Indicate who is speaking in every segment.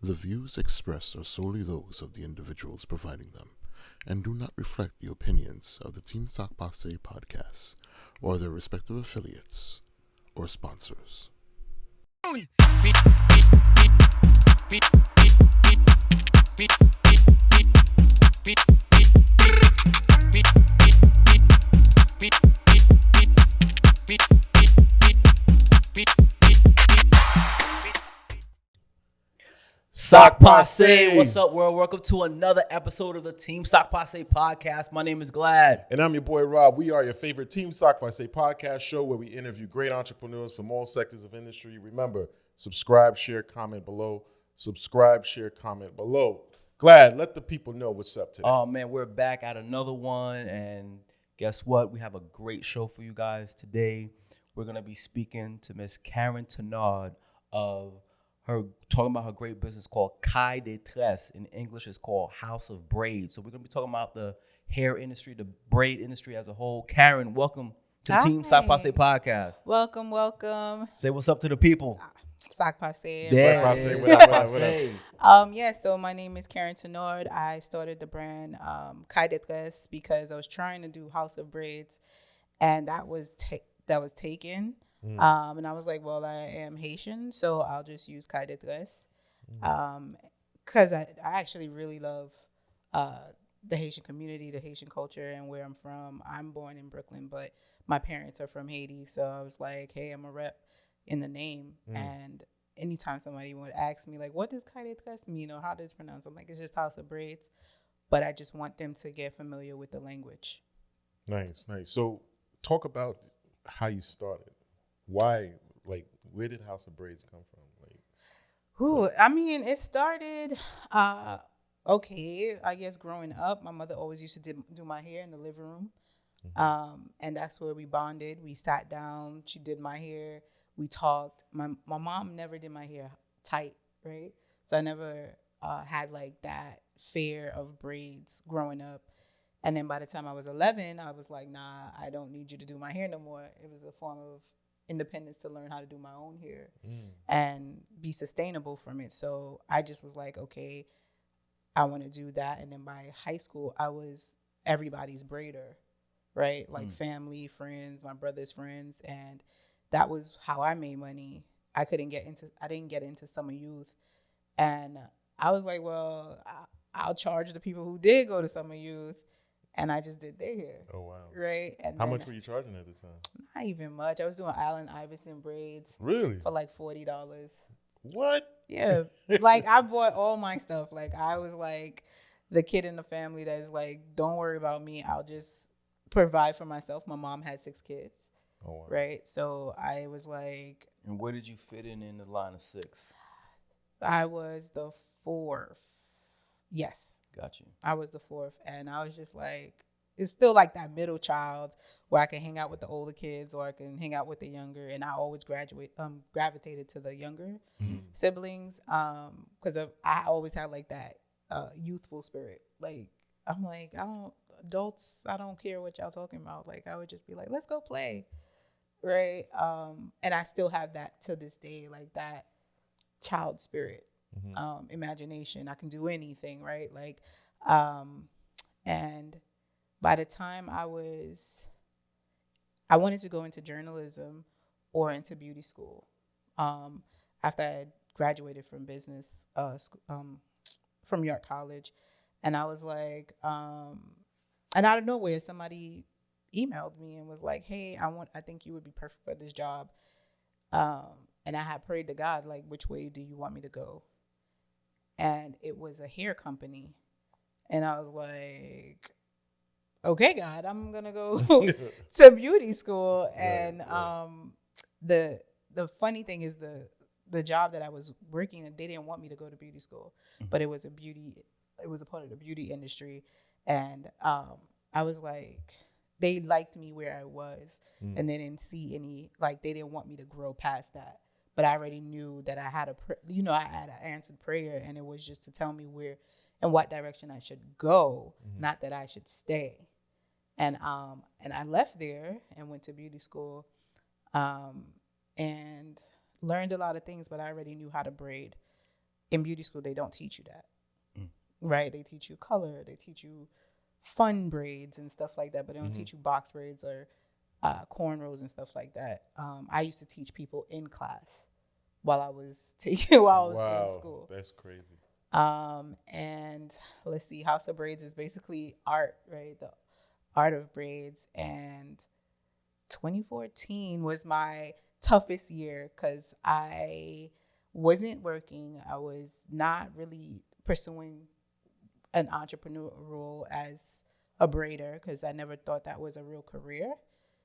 Speaker 1: The views expressed are solely those of the individuals providing them and do not reflect the opinions of the Team Sock Pase podcast or their respective affiliates or sponsors.
Speaker 2: Sock Pase, what's up, world? Welcome to another episode of the Team Sock Pase podcast. My name is Glad.
Speaker 3: And I'm your boy Rob. We are your favorite Team Sock Pase podcast show where we interview great entrepreneurs from all sectors of industry. Remember, subscribe, share, comment below. Subscribe, share, comment below. Glad, let the people know what's up today.
Speaker 2: Oh, man, we're back at another one. And guess what? We have a great show for you guys today. We're going to be speaking to Miss Karyne Tinford of her, talking about her great business called Karyne Tinford. In English, it's called House of Braid. So we're going to be talking about the hair industry, the braid industry as a whole. Karyne, welcome to the Team Sock Pase podcast.
Speaker 4: Welcome, welcome.
Speaker 2: Say what's up to the people.
Speaker 4: Sock Pase.
Speaker 2: There
Speaker 3: Pase,
Speaker 2: it is.
Speaker 3: what up,
Speaker 2: Sock
Speaker 3: what up?
Speaker 2: Pase.
Speaker 4: Yeah, so my name is Karyne Tinford. I started the brand Karyne Tinford because I was trying to do House of Braids, and that was taken. And I was like, well, I am Haitian, so I'll just use Karyne Tinford. Because I actually really love the Haitian community, the Haitian culture, and where I'm from. I'm born in Brooklyn, but my parents are from Haiti, so I was like, hey, I'm a rep in the name. And anytime somebody would ask me, like, what does Karyne Tinford mean, or how does it pronounce? I'm like, it's just House of Braids, but I just want them to get familiar with the language.
Speaker 3: Nice. So talk about how you started. Why, like, where did House of Braids come from?
Speaker 4: I mean, it started, okay, I guess growing up, my mother always used to do my hair in the living room. And that's where we bonded. We sat down, she did my hair, we talked. My mom never did my hair tight, right? So I never had like that fear of braids growing up. And then by the time I was 11, I was like, nah, I don't need you to do my hair no more. It was a form of independence to learn how to do my own hair and be sustainable from it. So I just was like, okay, I want to do that. And then by high school, I was everybody's braider, right? Like family, friends, my brother's friends. And that was how I made money. I didn't get into summer youth. And I was like, well, I'll charge the people who did go to summer youth. And I just did their hair.
Speaker 3: Oh, wow.
Speaker 4: Right? And
Speaker 3: How much were you charging at the time?
Speaker 4: Not even much. I was doing Allen Iverson braids.
Speaker 3: Really?
Speaker 4: For like $40.
Speaker 3: What?
Speaker 4: Yeah. Like, I bought all my stuff. Like, I was like the kid in the family that's like, don't worry about me. I'll just provide for myself. My mom had 6 kids.
Speaker 3: Oh, wow.
Speaker 4: Right? So I was like.
Speaker 2: And where did you fit in the line of 6?
Speaker 4: I was the 4th. Yes.
Speaker 2: Got you.
Speaker 4: I was the 4th, and I was just like, it's still like that middle child where I can hang out with the older kids or I can hang out with the younger, and I always gravitated to the younger siblings because I always had like that youthful spirit. Like, I'm like, I don't care what y'all talking about. Like, I would just be like, let's go play, right? And I still have that to this day, like that child spirit. Imagination. I can do anything, right? Like, and by the time I wanted to go into journalism or into beauty school. After I had graduated from business, from York College, and I was like, and out of nowhere, somebody emailed me and was like, "Hey, I think you would be perfect for this job." And I had prayed to God, like, which way do you want me to go? And it was a hair company. And I was like, okay, God, I'm going to go to beauty school. And the funny thing is the job that I was working in, they didn't want me to go to beauty school, but it was a part of the beauty industry. And I was like, they liked me where I was and they didn't see any, like, they didn't want me to grow past that. But I already knew that I had I had an answered prayer, and it was just to tell me where and what direction I should go, not that I should stay. And I left there and went to beauty school, and learned a lot of things, but I already knew how to braid. in beauty school, they don't teach you that, right? They teach you color, they teach you fun braids and stuff like that, but they don't teach you box braids or cornrows and stuff like that. I used to teach people in class while I was in school.
Speaker 3: That's crazy.
Speaker 4: And let's see, House of Braids is basically art, right? The art of braids. And 2014 was my toughest year because I wasn't working. I was not really pursuing an entrepreneur role as a braider because I never thought that was a real career.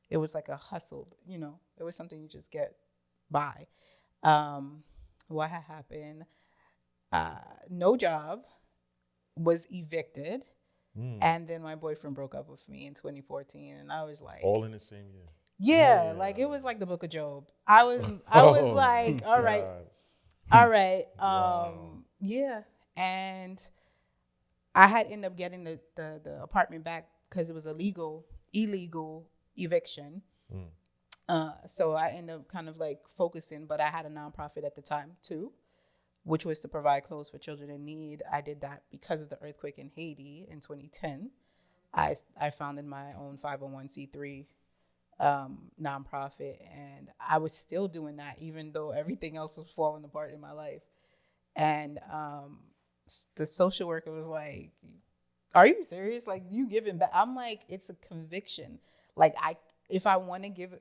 Speaker 4: It was like a hustle, it was something you just get by. What had happened? No job, was evicted, and then my boyfriend broke up with me in 2014, and I was like,
Speaker 3: all in the same year.
Speaker 4: Yeah, like it was like the Book of Job. I was like, all right.
Speaker 3: Wow.
Speaker 4: Yeah, and I had ended up getting the apartment back because it was illegal eviction. So I ended up kind of like focusing, but I had a nonprofit at the time too, which was to provide clothes for children in need. I did that because of the earthquake in Haiti in 2010. I founded my own 501c3 nonprofit, and I was still doing that even though everything else was falling apart in my life. And the social worker was like, "Are you serious? Like, you giving back?" I'm like, "It's a conviction. Like, if I want to give,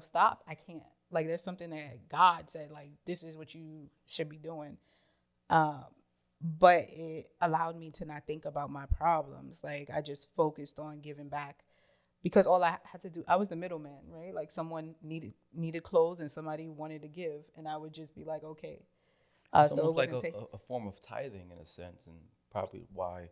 Speaker 4: stop, I can't. Like, there's something that God said, like, this is what you should be doing." But it allowed me to not think about my problems. Like, I just focused on giving back because all I had to do, I was the middleman, right? Like, someone needed clothes and somebody wanted to give, and I would just be like, okay.
Speaker 2: It's
Speaker 4: So
Speaker 2: almost
Speaker 4: it
Speaker 2: like
Speaker 4: wasn't
Speaker 2: a form of tithing in a sense, and probably why,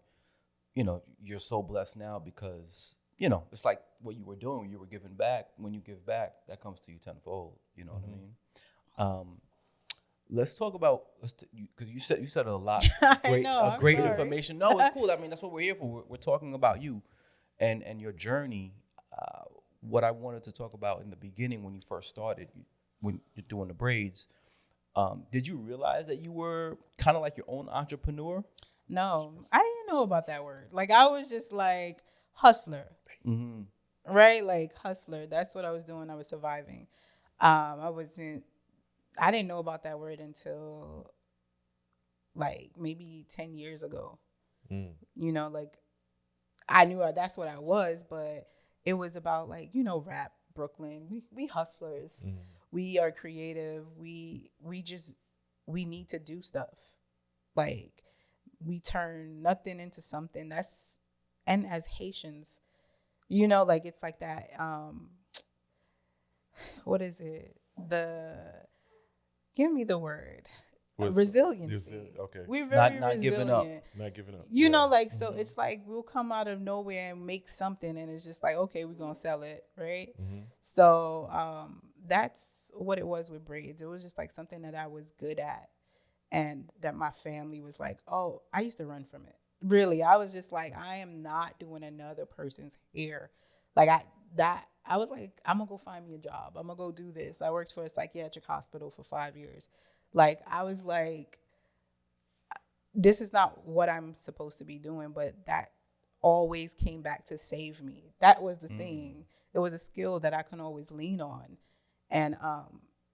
Speaker 2: you're so blessed now because, it's like what you were doing when you were giving back. When you give back, that comes to you tenfold. You know what I mean? Let's talk about, because you said a lot, great information. No, it's cool. I mean, that's what we're here for. We're talking about you and your journey. What I wanted to talk about in the beginning when you first started, when you're doing the braids, did you realize that you were kind of like your own entrepreneur?
Speaker 4: No, I didn't know about that word. Like, I was just like hustler, right? Like hustler. That's what I was doing. I was surviving. I didn't know about that word until like maybe 10 years ago. Like I knew that's what I was, but it was about like, rap, Brooklyn. We hustlers. We are creative. We need to do stuff. Like, we turn nothing into something. And as Haitians, like it's like that. What is it? Give me the word. Resiliency.
Speaker 3: Okay.
Speaker 4: We're very
Speaker 2: not
Speaker 4: resilient.
Speaker 2: giving up.
Speaker 3: Not giving up.
Speaker 4: So it's like we'll come out of nowhere and make something, and it's just like, okay, we're gonna sell it, right? So that's what it was with braids. It was just like something that I was good at, and that my family was like, oh, I used to run from it. Really, I was just like, I am not doing another person's hair. Like I was like, I'm gonna go find me a job. I'm gonna go do this. I worked for a psychiatric hospital for 5 years. Like, I was like, this is not what I'm supposed to be doing, but that always came back to save me. That was the thing. It was a skill that I can always lean on. And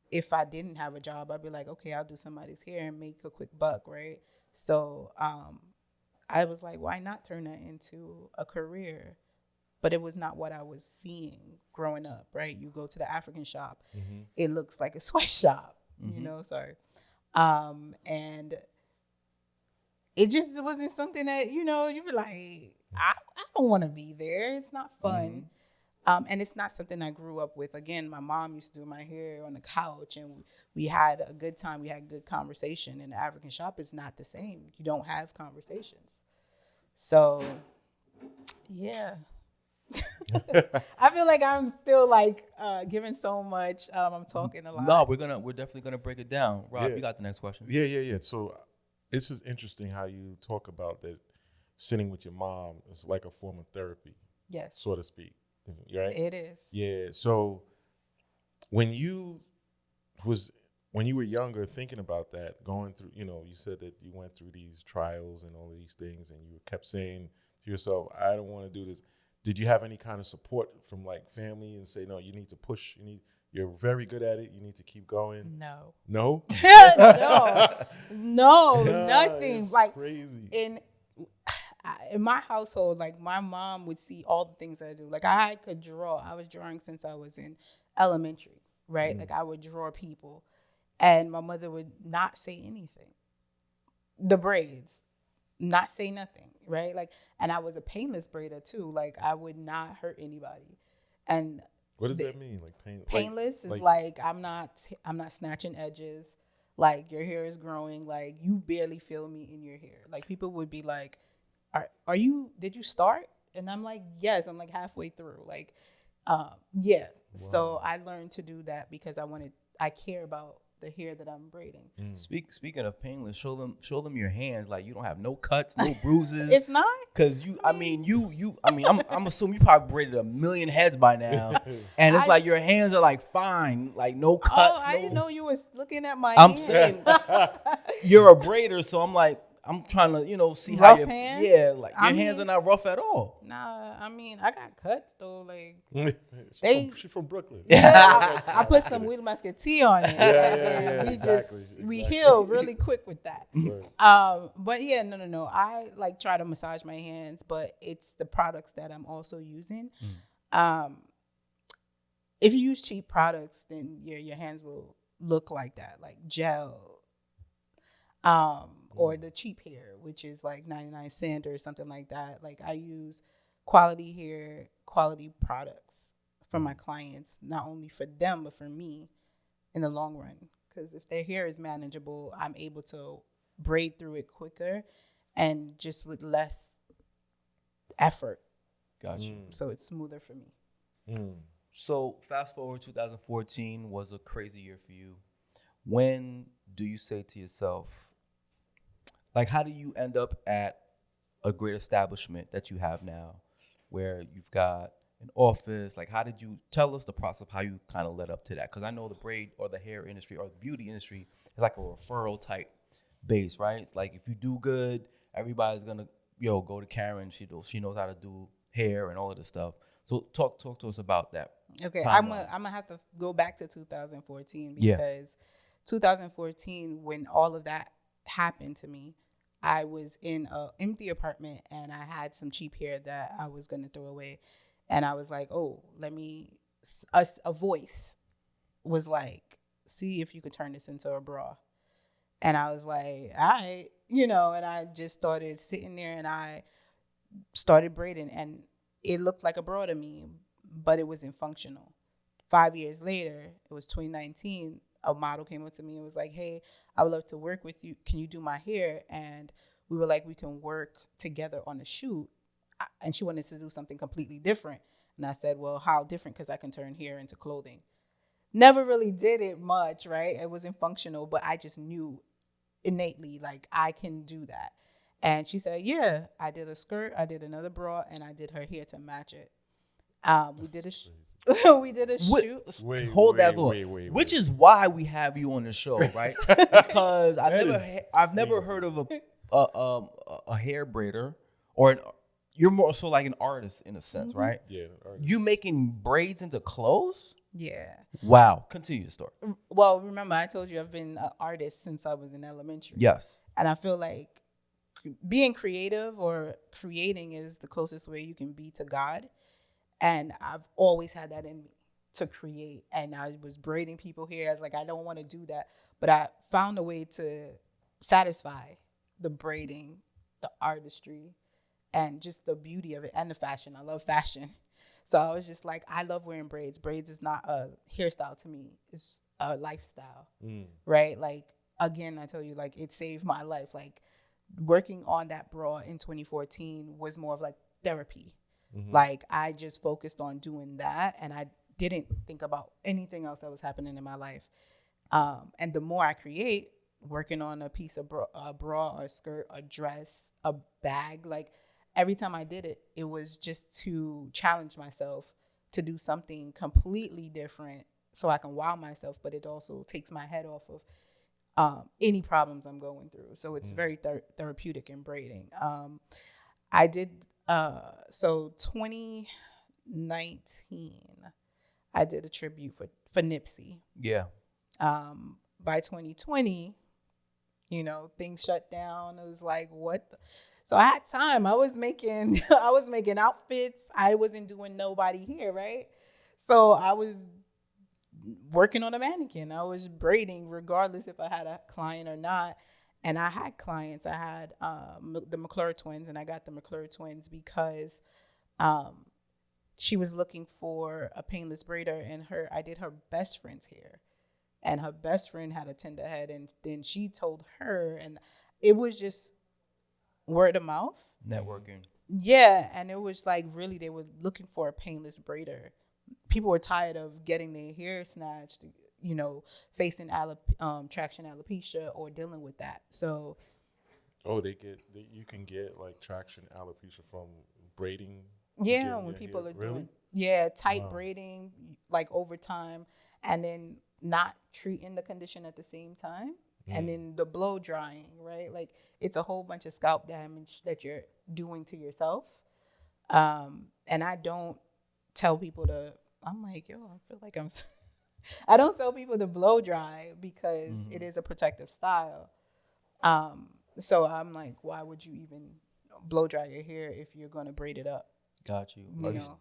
Speaker 4: if I didn't have a job, I'd be like, okay, I'll do somebody's hair and make a quick buck, right? So I was like, why not turn that into a career? But it was not what I was seeing growing up, right? You go to the African shop, it looks like a sweatshop, and it just wasn't something that, you be like, I don't want to be there. It's not fun. And it's not something I grew up with. Again, my mom used to do my hair on the couch, and we had a good time. We had good conversation. In the African shop, it's not the same. You don't have conversations. So, yeah. I feel like I'm still like giving so much. I'm talking a lot.
Speaker 2: No, we're definitely gonna break it down. Rob, you got the next question.
Speaker 3: Yeah. So this is interesting how you talk about that. Sitting with your mom is like a form of therapy,
Speaker 4: yes,
Speaker 3: so to speak. Right?
Speaker 4: It is.
Speaker 3: Yeah. So when you was when you were younger, thinking about that, going through, you know, you said that you went through these trials and all of these things, and you kept saying to yourself, I don't want to do this. Did you have any kind of support from like family and say, no, you need to push, you're very good at it, you need to keep going?
Speaker 4: No.
Speaker 3: No?
Speaker 4: No, nothing.
Speaker 3: It's
Speaker 4: like
Speaker 3: crazy.
Speaker 4: in my household, like my mom would see all the things I do. Like I could draw. I was drawing since I was in elementary, right? Like I would draw people, and my mother would not say anything. The braids, not say nothing, right? Like, and I was a painless braider too. Like I would not hurt anybody. And
Speaker 3: What does that mean? Like
Speaker 4: painless is like I'm not snatching edges. Like your hair is growing. Like you barely feel me in your hair. Like people would be like, "Are you? Did you start?" And I'm like, "Yes." I'm like halfway through. Like, yeah. Wow. So I learned to do that because I care about the hair that I'm braiding.
Speaker 2: Speaking of painless, show them your hands. Like you don't have no cuts, no bruises.
Speaker 4: It's not
Speaker 2: because I'm assuming you probably braided 1 million heads by now, and it's like your hands are like fine, like no cuts.
Speaker 4: Oh, I didn't know you was looking at my.
Speaker 2: I'm saying you're a braider, so I'm trying to see
Speaker 4: rough
Speaker 2: how your
Speaker 4: hands?
Speaker 2: Yeah, like your hands are not rough at all.
Speaker 4: Nah, I mean I got cuts though. Like
Speaker 3: she's from Brooklyn.
Speaker 4: Yeah, I put some Wheel Muscatel on it.
Speaker 3: Yeah,
Speaker 4: we
Speaker 3: exactly.
Speaker 4: We heal really quick with that.
Speaker 3: Right.
Speaker 4: But yeah, no. I like try to massage my hands, but it's the products that I'm also using. If you use cheap products, then your hands will look like that, like gel. Or the cheap hair, which is like 99 cent or something like that. Like I use quality hair, quality products for my clients, not only for them, but for me in the long run. Because if their hair is manageable, I'm able to braid through it quicker and just with less effort.
Speaker 2: Gotcha.
Speaker 4: So it's smoother for me.
Speaker 2: So fast forward, 2014 was a crazy year for you. When do you say to yourself, like, how do you end up at a great establishment that you have now where you've got an office? Like, how did you tell us the process of how you kind of led up to that? Because I know the braid or the hair industry or the beauty industry is like a referral type base, right? It's like if you do good, everybody's going to, go to Karyne. She knows how to do hair and all of this stuff. So talk to us about that.
Speaker 4: Okay, I'm gonna have to go back to 2014 because 2014, when all of that happened to me, I was in an empty apartment and I had some cheap hair that I was going to throw away. And I was like, oh, a voice was like, see if you could turn this into a bra. And I was like, all right, and I just started sitting there and I started braiding and it looked like a bra to me, but it wasn't functional. 5 years later, it was 2019, a model came up to me and was like, hey, I would love to work with you. Can you do my hair? And we were like, we can work together on a shoot. And she wanted to do something completely different. And I said, well, how different? Because I can turn hair into clothing. Never really did it much, right? It wasn't functional, but I just knew innately, like, I can do that. And she said, yeah, I did a skirt, I did another bra, and I did her hair to match it. We did a shoot.
Speaker 2: Hold that thought. Which is why we have you on the show, right? Because I've never heard of a hair braider or you're more so like an artist in a sense, right?
Speaker 3: Yeah, an artist.
Speaker 2: You making braids into clothes?
Speaker 4: Yeah.
Speaker 2: Wow. Continue your story.
Speaker 4: Well, remember I told you I've been an artist since I was in elementary.
Speaker 2: Yes.
Speaker 4: And I feel like being creative or creating is the closest way you can be to God. And I've always had that in me to create. And I was braiding people hair. I was like, I don't want to do that. But I found a way to satisfy the braiding, the artistry, and just the beauty of it and the fashion. I love fashion. So I was just like, I love wearing braids. Braids is not a hairstyle to me. It's a lifestyle, right? Like, again, I tell you, like, it saved my life. Like, working on that bra in 2014 was more of like therapy. Like, I just focused on doing that, and I didn't think about anything else that was happening in my life. And the more I create, working on a piece of a bra, a skirt, a dress, a bag, like, every time I did it, it was just to challenge myself to do something completely different, so I can wow myself, but it also takes my head off of any problems I'm going through. So it's very therapeutic in braiding. I did, so 2019, I did a tribute for Nipsey.
Speaker 2: Yeah.
Speaker 4: By 2020, things shut down. It was like, what? So I had time. I was making outfits. I wasn't doing nobody here, right? So I was working on a mannequin. I was braiding regardless if I had a client or not. And I had clients. I had the McClure twins, and I got the McClure twins because she was looking for a painless braider, and I did her best friend's hair. And her best friend had a tender head, and then she told her, and it was just word of mouth.
Speaker 2: Networking.
Speaker 4: Yeah, and it was like really they were looking for a painless braider. People were tired of getting their hair snatched, facing traction alopecia or dealing with that. So,
Speaker 3: you can get like traction alopecia from braiding.
Speaker 4: Yeah, when people are doing tight braiding, like over time, and then not treating the condition at the same time, and then the blow drying, right? Like it's a whole bunch of scalp damage that you're doing to yourself. And I don't tell people to. I'm like, I feel like I don't tell people to blow dry because it is a protective style. So I'm like, why would you even blow dry your hair if you're going to braid it up?
Speaker 2: Got you.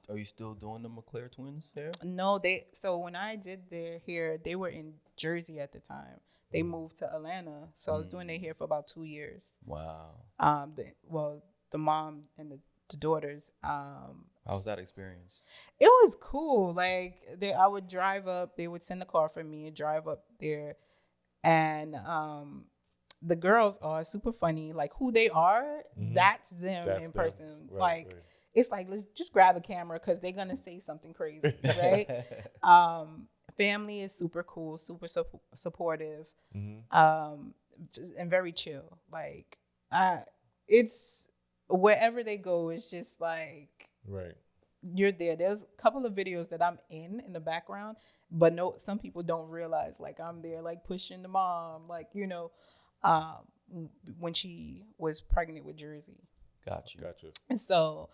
Speaker 2: Are you still doing the McClure twins hair?
Speaker 4: No, so when I did their hair, they were in Jersey at the time. They moved to Atlanta, so I was doing their hair for about 2 years.
Speaker 2: Wow.
Speaker 4: The mom and the daughters.
Speaker 2: How was that experience?
Speaker 4: It was cool. Like I would drive up. They would send a car for me and drive up there, and the girls are super funny. Like who they are, that's them in person. Right. It's like, let's just grab a camera because they're going to say something crazy, right? Family is super cool, super supportive, and very chill. Like, it's wherever they go, it's just like, you're there. There's a couple of videos that I'm in the background, but some people don't realize, like, I'm there, like, pushing the mom, like, when she was pregnant with Jersey.
Speaker 2: Gotcha.
Speaker 4: And so...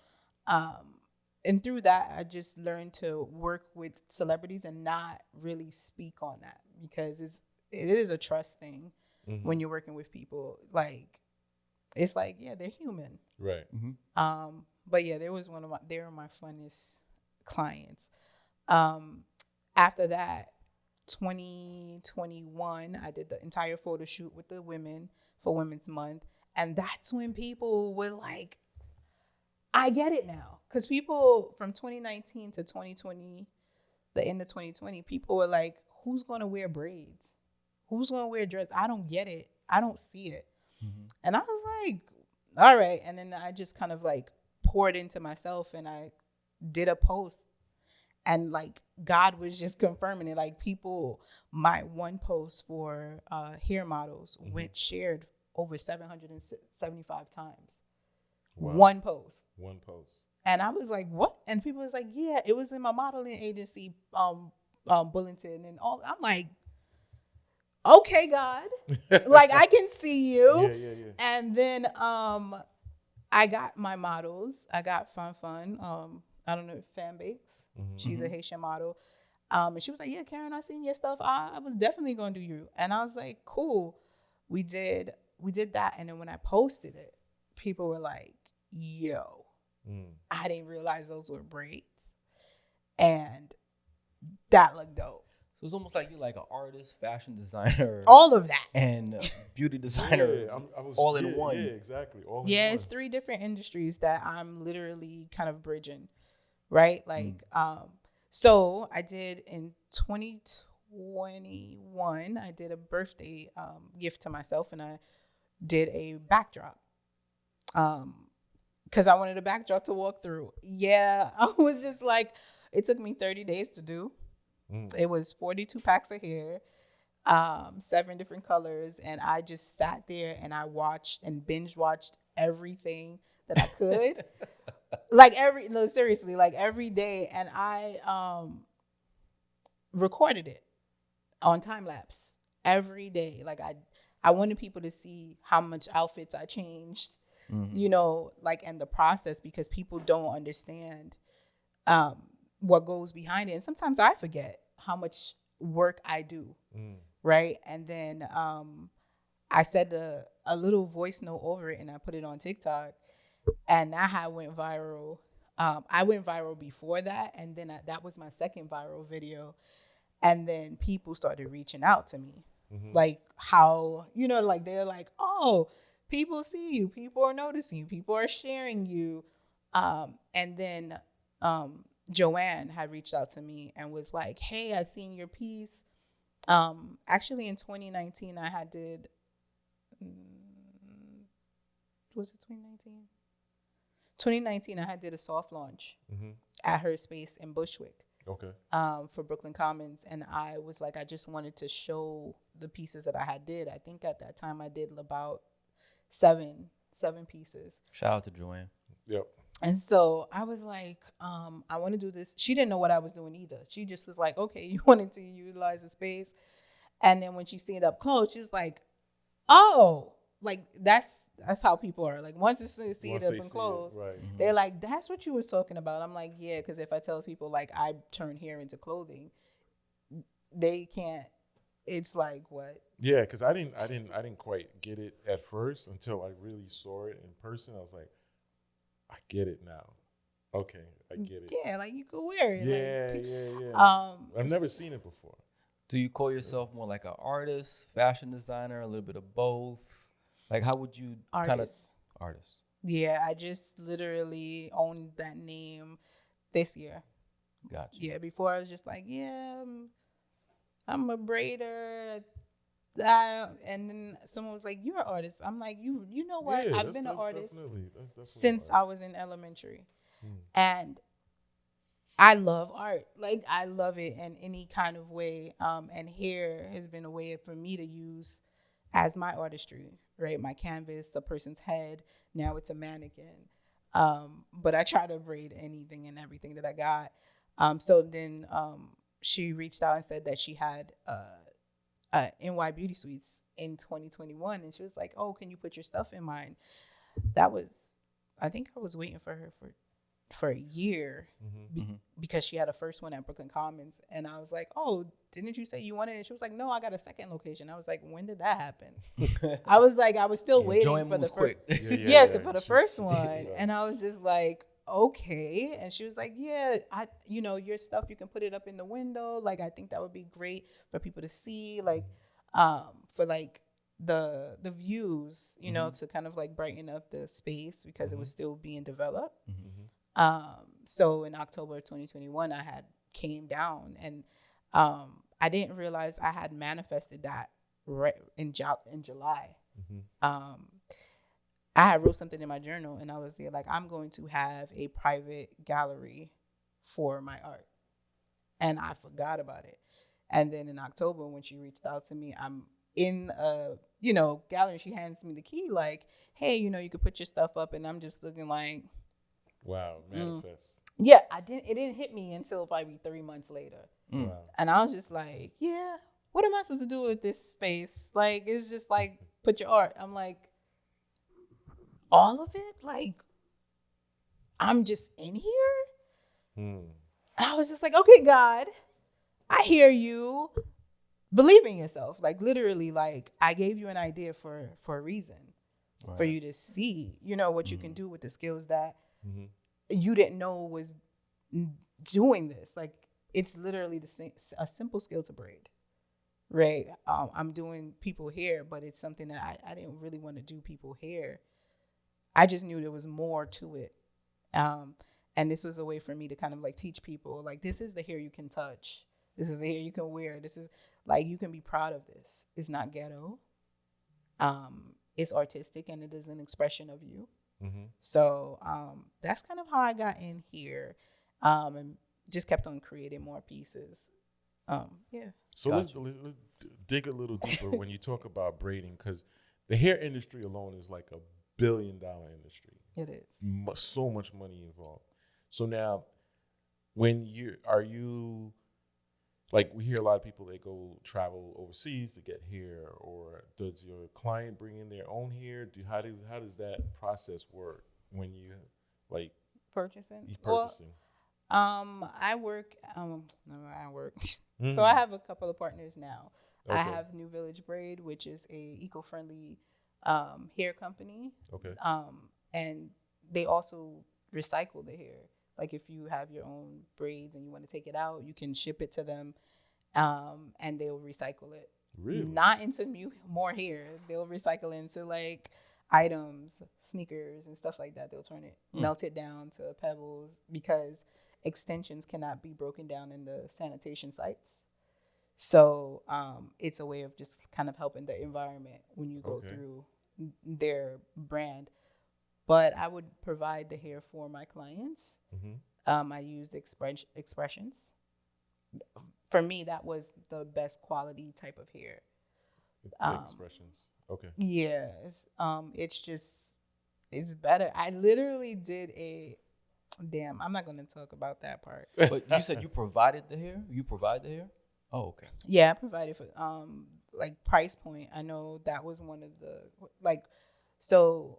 Speaker 4: and through that, I just learned to work with celebrities and not really speak on that because it is a trust thing when you're working with people. Like, it's like, yeah, they're human.
Speaker 3: Right.
Speaker 4: But yeah, they were my funnest clients. After that, 2021, I did the entire photo shoot with the women for Women's Month. And that's when people were like, I get it now. Because people from 2019 to 2020, the end of 2020, people were like, who's going to wear braids? Who's going to wear dress? I don't get it. I don't see it. And I was like, all right. And then I just kind of like poured into myself and I did a post. And like God was just confirming it. Like my one post for hair models went shared over 775 times.
Speaker 3: Wow.
Speaker 4: One post. And I was like, what? And people was like, yeah, it was in my modeling agency, bulletin and all. I'm like, okay, God. Like, I can see you.
Speaker 3: Yeah.
Speaker 4: And then I got my models. I got Fun. I don't know if Fan Bakes. She's a Haitian model. And she was like, yeah, Karyne, I seen your stuff. I was definitely going to do you. And I was like, cool. We did that. And then when I posted it, people were like, yo, I didn't realize those were braids. And that looked dope.
Speaker 2: So it's almost like you're like an artist, fashion designer.
Speaker 4: All of that.
Speaker 2: And beauty designer all in one.
Speaker 3: Yeah, exactly.
Speaker 4: It's 3 different industries that I'm literally kind of bridging, right? Like, so I did in 2021, I did a birthday gift to myself and I did a backdrop. Because I wanted a backdrop to walk through. Yeah, I was just like, it took me 30 days to do. It was 42 packs of hair, 7 different colors. And I just sat there and I watched and binge watched everything that I could. Seriously, like every day. And recorded it on time lapse every day. Like I wanted people to see how much outfits I changed, you know, like, and the process, because people don't understand what goes behind it. And sometimes I forget how much work I do. Right. And then I said a little voice note over it and I put it on TikTok, and that had went viral. I went viral before that, and then that was my second viral video. And then people started reaching out to me, like how, you know, like they're like, oh, people see you, people are noticing you, people are sharing you. And then Joanne had reached out to me and was like, hey, I seen your piece. Actually in 2019, I had did, was it 2019? 2019, I had did a soft launch at her space in Bushwick.
Speaker 3: Okay.
Speaker 4: For Brooklyn Commons, and I was like, I just wanted to show the pieces that I had did. I think at that time I did about seven pieces.
Speaker 2: Shout out to Joanne.
Speaker 3: Yep.
Speaker 4: And so I was like, I want to do this. She didn't know what I was doing either. She just was like, okay, you wanted to utilize the space. And then when she seen it up close, she's like, oh, like that's how people are. Like once you see it up and close,
Speaker 3: right.
Speaker 4: they're like, that's what you was talking about. I'm like, yeah, because if I tell people like I turn hair into clothing, they can't. It's like what?
Speaker 3: Yeah, because I didn't quite get it at first until I really saw it in person. I was like, I get it now. Okay, I get it.
Speaker 4: Yeah, like you could wear it.
Speaker 3: Yeah. I've never seen it before.
Speaker 2: Do you call yourself more like an artist, fashion designer, a little bit of both? Like, how would you kind of artist?
Speaker 4: Yeah, I just literally owned that name this year.
Speaker 2: Gotcha.
Speaker 4: Yeah, before I was just like, yeah, I'm a braider. And then someone was like, you're an artist. I'm like, you know what?
Speaker 3: Yeah,
Speaker 4: I've been an artist
Speaker 3: definitely
Speaker 4: since I was in elementary. And I love art. Like, I love it in any kind of way. And hair has been a way for me to use as my artistry, right? My canvas, a person's head. Now it's a mannequin. But I try to braid anything and everything that I got. So then she reached out and said that she had NY Beauty Suites in 2021. And she was like, oh, can you put your stuff in mine? I think I was waiting for her for a year because she had a first one at Brooklyn Commons. And I was like, oh, didn't you say you wanted it? And she was like, no, I got a second location. I was like, when did that happen? I was like, I was still waiting for the first. For the first one. And I was just like, okay. And she was like, yeah, your stuff, you can put it up in the window. Like, I think that would be great for people to see, like, for like the views, you know, to kind of like brighten up the space because it was still being developed. So in October of 2021, I had came down and I didn't realize I had manifested that right in July. I had wrote something in my journal and I was there like, I'm going to have a private gallery for my art. And I forgot about it. And then in October, when she reached out to me, I'm in a, gallery. She hands me the key like, hey, you could put your stuff up. And I'm just looking like,
Speaker 3: wow, manifest.
Speaker 4: Yeah, it didn't hit me until probably 3 months later.
Speaker 3: Wow.
Speaker 4: And I was just like, yeah, what am I supposed to do with this space? Like, it's just like, put your art. I'm like, all of it? Like, I'm just in here? And I was just like, okay, God, I hear you. Believe in yourself. Like, literally, like, I gave you an idea for a reason. Right. For you to see, what you can do with the skills that you didn't know was doing this. Like, it's literally a simple skill to braid, right? I'm doing people hair, but it's something that I didn't really want to do people hair. I just knew there was more to it. And this was a way for me to kind of like teach people, like, this is the hair you can touch. This is the hair you can wear. This is like, you can be proud of this. It's not ghetto. It's artistic and it is an expression of you. So that's kind of how I got in here, and just kept on creating more pieces. Yeah.
Speaker 3: So let's dig a little deeper when you talk about braiding, because the hair industry alone is like $1 billion industry.
Speaker 4: It is.
Speaker 3: So much money involved. So now, when like we hear a lot of people, they go travel overseas to get hair, or does your client bring in their own hair? How does that process work when you like
Speaker 4: Purchasing.
Speaker 3: purchasing?
Speaker 4: I work. No, I work. So I have a couple of partners now.
Speaker 3: Okay.
Speaker 4: I have New Village Braid, which is a eco-friendly hair company.
Speaker 3: Okay.
Speaker 4: And they also recycle the hair. Like if you have your own braids and you want to take it out, you can ship it to them, and they'll recycle it.
Speaker 3: Really?
Speaker 4: Not into more hair. They'll recycle into like items, sneakers, and stuff like that. They'll turn it, melt it down to pebbles, because extensions cannot be broken down into sanitation sites. So it's a way of just kind of helping the environment when you go through their brand. But I would provide the hair for my clients. I used expressions. For me, that was the best quality type of hair.
Speaker 3: Expressions. Okay.
Speaker 4: Yes. It's better. I literally did damn, I'm not going to talk about that part.
Speaker 2: But you said you provided the hair? You provide the hair? Oh, okay.
Speaker 4: Yeah, I provided for like price point. I know that was one of the so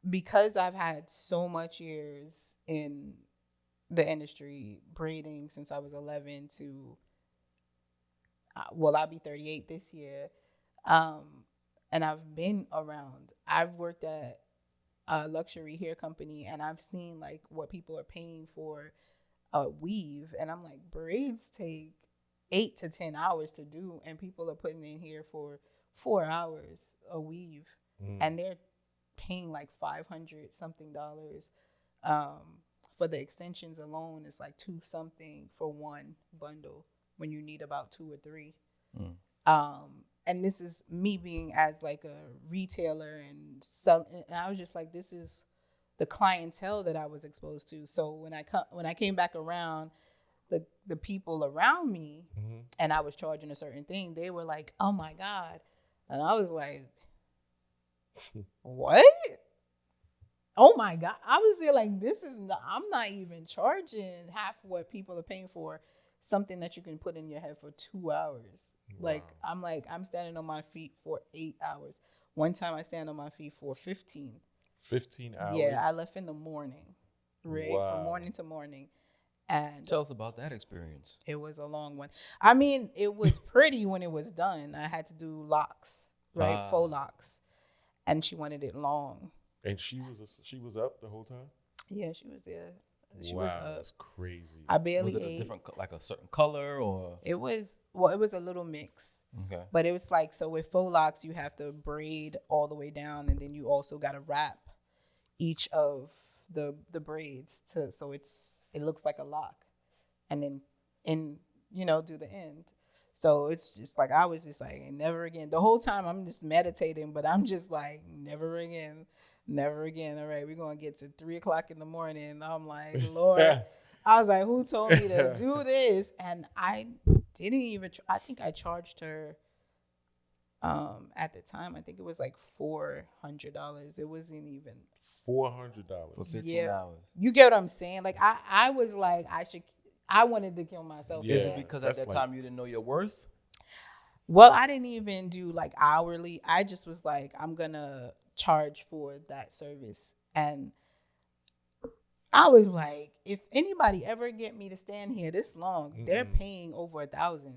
Speaker 4: because I've had so much years in the industry braiding since I was 11 to I'll be 38 this year. And I've been around. I've worked at a luxury hair company, and I've seen like what people are paying for a weave, and I'm like, braids take 8 to 10 hours to do, and people are putting in here for 4 hours a weave, and they're paying like $500 something. For the extensions alone, it's like $2 something for one bundle when you need about 2 or 3. And this is me being as like a retailer and selling, and I was just like, this is the clientele that I was exposed to. So when I came back around, the people around me, and I was charging a certain thing, they were like, oh my God. And I was like, what? Oh my God. I was there like, I'm not even charging half what people are paying for something that you can put in your head for 2 hours. Wow. I'm standing on my feet for 8 hours. One time I stand on my feet for 15.
Speaker 3: 15 hours?
Speaker 4: Yeah, I left in the morning, right? Wow. From morning to morning. And
Speaker 2: tell us about that experience.
Speaker 4: It was a long one. I mean, it was pretty when it was done. I had to do locks, right? Faux locks. And she wanted it long.
Speaker 3: And she was up the whole time?
Speaker 4: Yeah, she was there. She
Speaker 3: wow,
Speaker 4: was up.
Speaker 3: That's crazy.
Speaker 4: I barely
Speaker 2: was it
Speaker 4: ate.
Speaker 2: A different, like a certain color, or?
Speaker 4: It was a little mix.
Speaker 2: Okay.
Speaker 4: But it was like, so with faux locks, you have to braid all the way down, and then you also got to wrap each of the braids so it looks like a lock, and then do the end. So it's just like, I was just like, never again. The whole time I'm just meditating, but I'm just like, never again. Never again. All right, we're going to get to 3:00 in the morning. I'm like, Lord. I was like, who told me to do this? And I didn't even, I think I charged her at the time. I think it was like $400. It wasn't even
Speaker 3: $400
Speaker 2: for 15 hours.
Speaker 4: You get what I'm saying? Like, I was like, I wanted to kill myself.
Speaker 2: Yeah. Is it because at that time you didn't know your worth?
Speaker 4: Well, I didn't even do like hourly. I just was like, I'm going to charge for that service. And I was like, if anybody ever get me to stand here this long, they're paying over $1,000.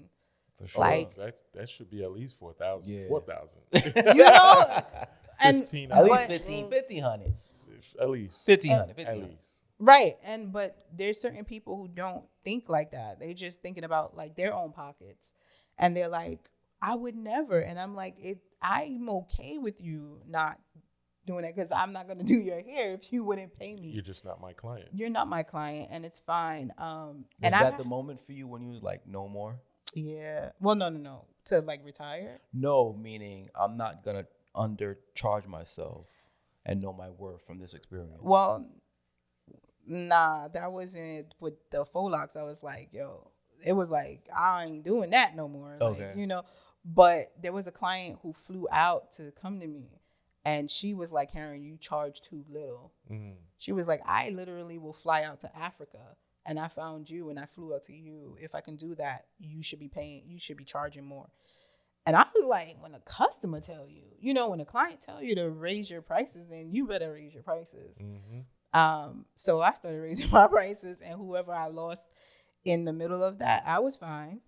Speaker 2: For sure.
Speaker 4: Like,
Speaker 3: that should be at least 4,000.
Speaker 2: Yeah.
Speaker 3: 4,000.
Speaker 4: And
Speaker 3: 15
Speaker 2: at least 1,500.
Speaker 3: At least
Speaker 2: 1,500.
Speaker 3: At least.
Speaker 4: Right. But there's certain people who don't think like that. They just thinking about like their own pockets, and they're like, I would never. And I'm like, I'm okay with you not doing that, because I'm not going to do your hair if you wouldn't pay me.
Speaker 3: You're just not my client.
Speaker 4: You're not my client, and it's fine.
Speaker 2: Was that the moment for you when you was like, no more?
Speaker 4: Yeah. Well, no. To like retire?
Speaker 2: No, meaning I'm not going to undercharge myself and know my worth from this experience.
Speaker 4: Well, nah, that wasn't with the faux locks. I was like, yo, it was like, I ain't doing that no more.
Speaker 2: Okay.
Speaker 4: Like, but there was a client who flew out to come to me, and she was like, Karyne, you charge too little. She was like, I literally will fly out to Africa and I found you and I flew out to you. If I can do that, you should be charging more. And I was like, when a customer tell you, when a client tell you to raise your prices, then you better raise your prices. So I started raising my prices, and whoever I lost in the middle of that, I was fine,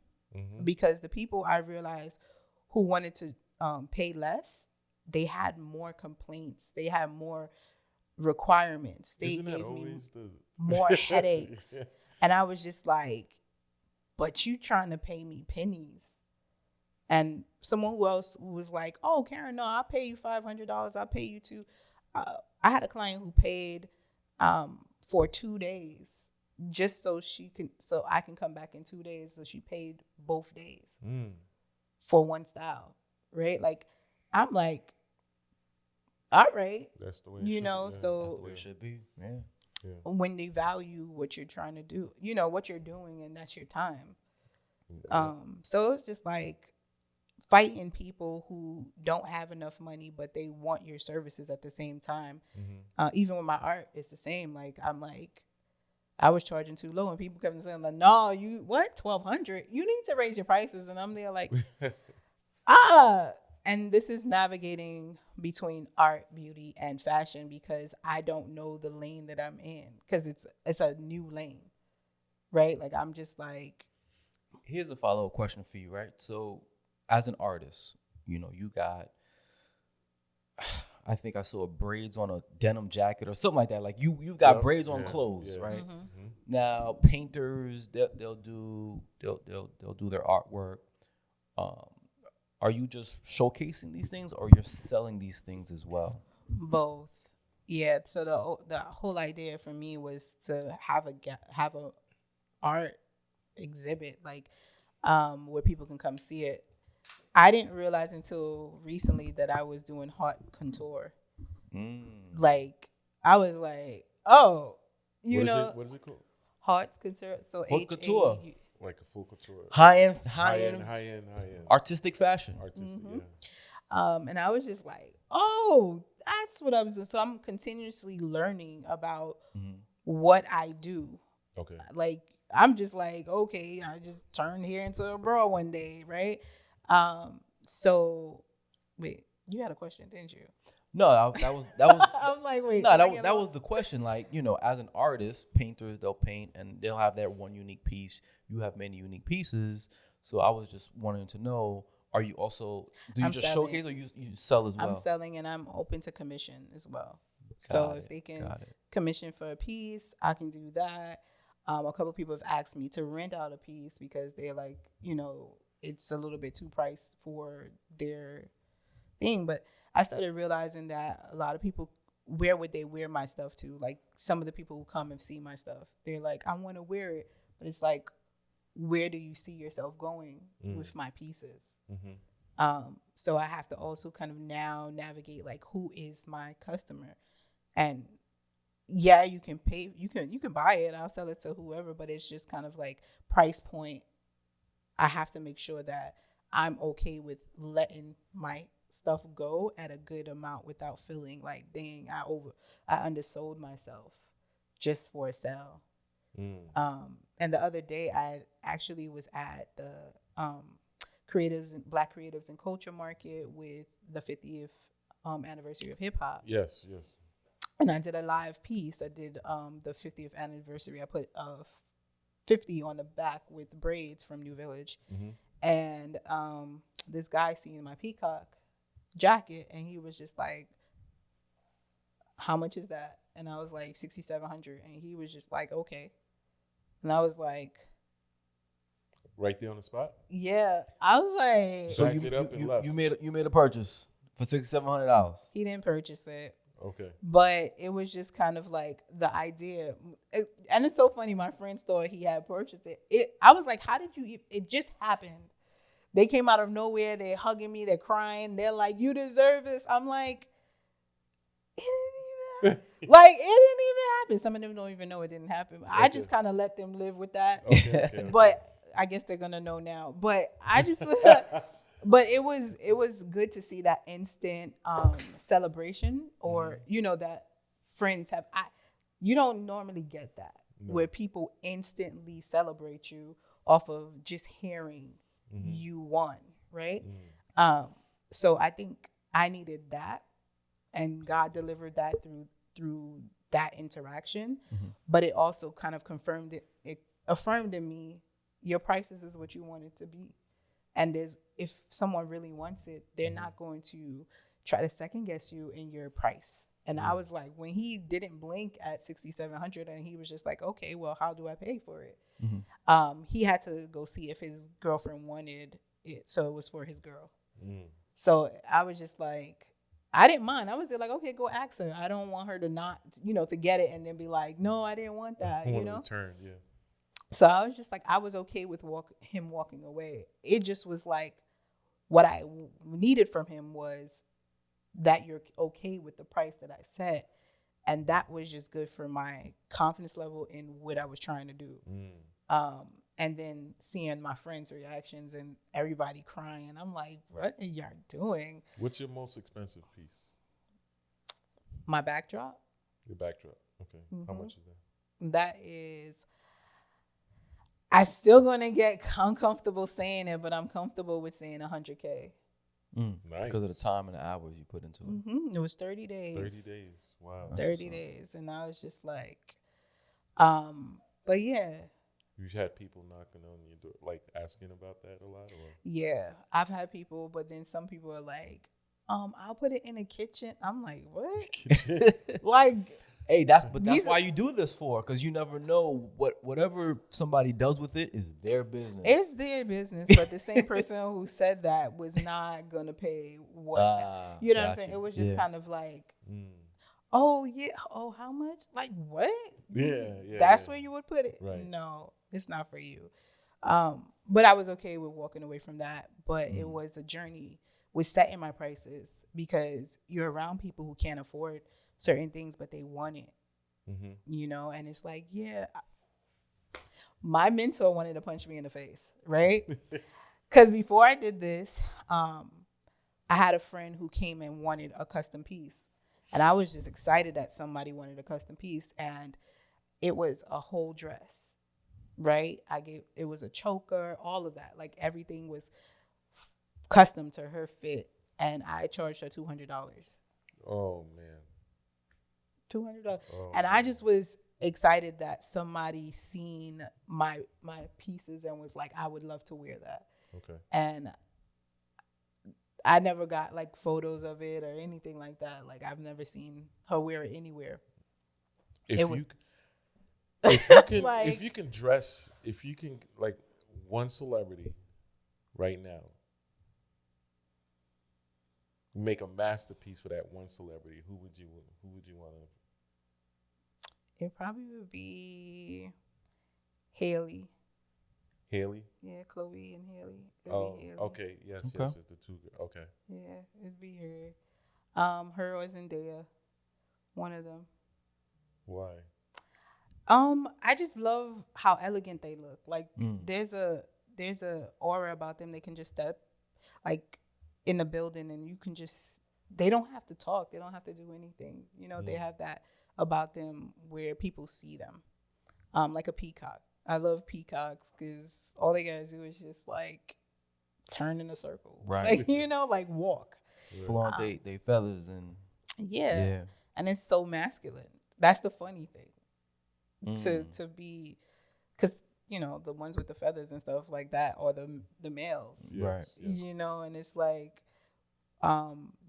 Speaker 4: because the people I realized who wanted to pay less, they had more complaints. They had more requirements. They gave me more headaches. And I was just like, but you trying to pay me pennies. And someone who was like, oh, Karyne, no, I'll pay you $500. I'll pay you I had a client who paid for 2 days just so I can come back in 2 days. So she paid both days for one style, right? Like, I'm like, all right.
Speaker 3: That's the way it should be.
Speaker 4: So
Speaker 2: that's the way it should be. Yeah.
Speaker 4: When they value what you're trying to do, what you're doing, and that's your time. So it's just like fighting people who don't have enough money, but they want your services at the same time. Even with my art, it's the same. Like, I'm like, I was charging too low, and people kept saying, like, no, you what, $1,200? You need to raise your prices. And I'm there like, And this is navigating between art, beauty, and fashion, because I don't know the lane that I'm in, because it's a new lane, right? Like, I'm just like.
Speaker 2: Here's a follow-up question for you, right? So, as an artist, you got, I think I saw braids on a denim jacket or something like that. Like, you've got braids on clothes, right? Now, painters, they'll do their artwork. Are you just showcasing these things, or you're selling these things as well?
Speaker 4: Both. Yeah. So the whole idea for me was to have a art exhibit, like, where people can come see it. I didn't realize until recently that I was doing haute couture. Like, I was like, oh,
Speaker 3: what is it called?
Speaker 4: Haute couture. So
Speaker 2: Haute couture.
Speaker 3: Like a full couture.
Speaker 2: High end. Artistic fashion.
Speaker 3: Yeah.
Speaker 4: And I was just like, oh, that's what I was doing. So I'm continuously learning about what I do.
Speaker 3: Okay.
Speaker 4: Like, I'm just like, okay, I just turned here into a bra one day, right? So wait, you had a question, didn't you?
Speaker 2: No, that was.
Speaker 4: I'm like, wait.
Speaker 2: No, that was the question. Like, as an artist, painters, they'll paint and they'll have their one unique piece. You have many unique pieces. So I was just wanting to know, are you also, do you just showcase, or you sell as well?
Speaker 4: I'm selling, and I'm open to commission as well. So if they can commission for a piece, I can do that. A couple of people have asked me to rent out a piece because they're like, it's a little bit too priced for their thing. But I started realizing that a lot of people, where would they wear my stuff to? Like, some of the people who come and see my stuff, they're like, I want to wear it. But it's like, where do you see yourself going with my pieces? So I have to also kind of now navigate, like, who is my customer? And yeah, you can pay, you can buy it. I'll sell it to whoever, but it's just kind of like price point. I have to make sure that I'm okay with letting my stuff go at a good amount without feeling like, dang, I undersold myself just for a sale. And the other day I actually was at the Black Creatives and Culture Market with the 50th anniversary of hip hop.
Speaker 3: Yes.
Speaker 4: And I did a live piece. I did the 50th anniversary. I put 50 on the back with braids from New Village. And this guy seen my peacock jacket, and he was just like, how much is that? And I was like, $6,700. And he was just like, okay. And I was like,
Speaker 3: right there on the spot?
Speaker 4: Yeah. I was like,
Speaker 3: so you
Speaker 2: made a purchase for $6,700.
Speaker 4: He didn't purchase it.
Speaker 3: Okay.
Speaker 4: But it was just kind of like the idea. And it's so funny. My friends thought he had purchased it. I was like, how did you? It just happened. They came out of nowhere. They're hugging me. They're crying. They're like, you deserve this. I'm like, it didn't even it didn't even happen. Some of them don't even know it didn't happen. Okay. I just kind of let them live with that. Okay. But I guess they're going to know now. But I just was But it was good to see that instant celebration, or that friends have. You don't normally get that. where people instantly celebrate you off of just hearing you won, right? So I think I needed that, and God delivered that through that interaction. But it also kind of confirmed it affirmed in me, your prices is what you want it to be. And if someone really wants it, they're not going to try to second guess you in your price. And I was like, when he didn't blink at 6,700, and he was just like, okay, well, how do I pay for it? He had to go see if his girlfriend wanted it, so it was for his girl. So I was just like, I didn't mind. I was there like, okay, go ask her. I don't want her to not, to get it and then be like, no, I didn't want that.
Speaker 3: Return, yeah.
Speaker 4: So I was just like, I was okay with him walking away. It just was like, what I needed from him was that you're okay with the price that I set. And that was just good for my confidence level in what I was trying to do. And then seeing my friends' reactions and everybody crying, I'm like, what are y'all doing?
Speaker 3: What's your most expensive piece?
Speaker 4: My backdrop.
Speaker 3: Your backdrop. Okay. How much is that?
Speaker 4: That is, I'm still going to get uncomfortable saying it, but I'm comfortable with saying $100K.
Speaker 3: Nice.
Speaker 2: Because of the time and the hours you put into it.
Speaker 4: It was 30 days.
Speaker 3: 30 days. Wow.
Speaker 4: 30 days. And I was just like, but yeah.
Speaker 3: You've had people knocking on your door, like asking about that a lot? Or?
Speaker 4: Yeah, I've had people, but then some people are like, I'll put it in a kitchen. I'm like, what? Like,
Speaker 2: hey, that's why you do this for, because you never know whatever somebody does with it is their business.
Speaker 4: It's their business, but the same person who said that was not gonna pay what. You know what I'm saying? It was just kind of like, oh yeah, oh how much? Like what?
Speaker 3: Yeah.
Speaker 4: That's where you would put it.
Speaker 3: Right.
Speaker 4: No, it's not for you. But I was okay with walking away from that. But it was a journey with setting my prices, because you're around people who can't afford certain things, but they want it. And it's like, yeah, my mentor wanted to punch me in the face, right? Because before I did this, I had a friend who came and wanted a custom piece. And I was just excited that somebody wanted a custom piece. And it was a whole dress, right? It was a choker, all of that. Like everything was custom to her fit. And I charged her $200.
Speaker 3: Oh, man.
Speaker 4: $200. And I just was excited that somebody seen my pieces and was like, I would love to wear that.
Speaker 3: Okay.
Speaker 4: And I never got like photos of it or anything like that. Like I've never seen her wear it anywhere.
Speaker 3: If you can like one celebrity right now, make a masterpiece for that one celebrity, who would you want to?
Speaker 4: It probably would be Haley.
Speaker 3: Haley?
Speaker 4: Yeah, Chloe and Haley.
Speaker 3: Haley. Okay. Yes, it's the two. Okay.
Speaker 4: Yeah, it'd be her. Her or Zendaya, one of them.
Speaker 3: Why?
Speaker 4: I just love how elegant they look. Like there's a aura about them. They can just step like in the building, and you can just, they don't have to talk. They don't have to do anything. They have that about them where people see them, like a peacock. I love peacocks because all they gotta do is just like turn in a circle,
Speaker 2: right?
Speaker 4: Like, like walk,
Speaker 2: flaunt they feathers, and
Speaker 4: yeah, and it's so masculine. That's the funny thing, to be, because the ones with the feathers and stuff like that are the males,
Speaker 2: right?
Speaker 4: And it's like,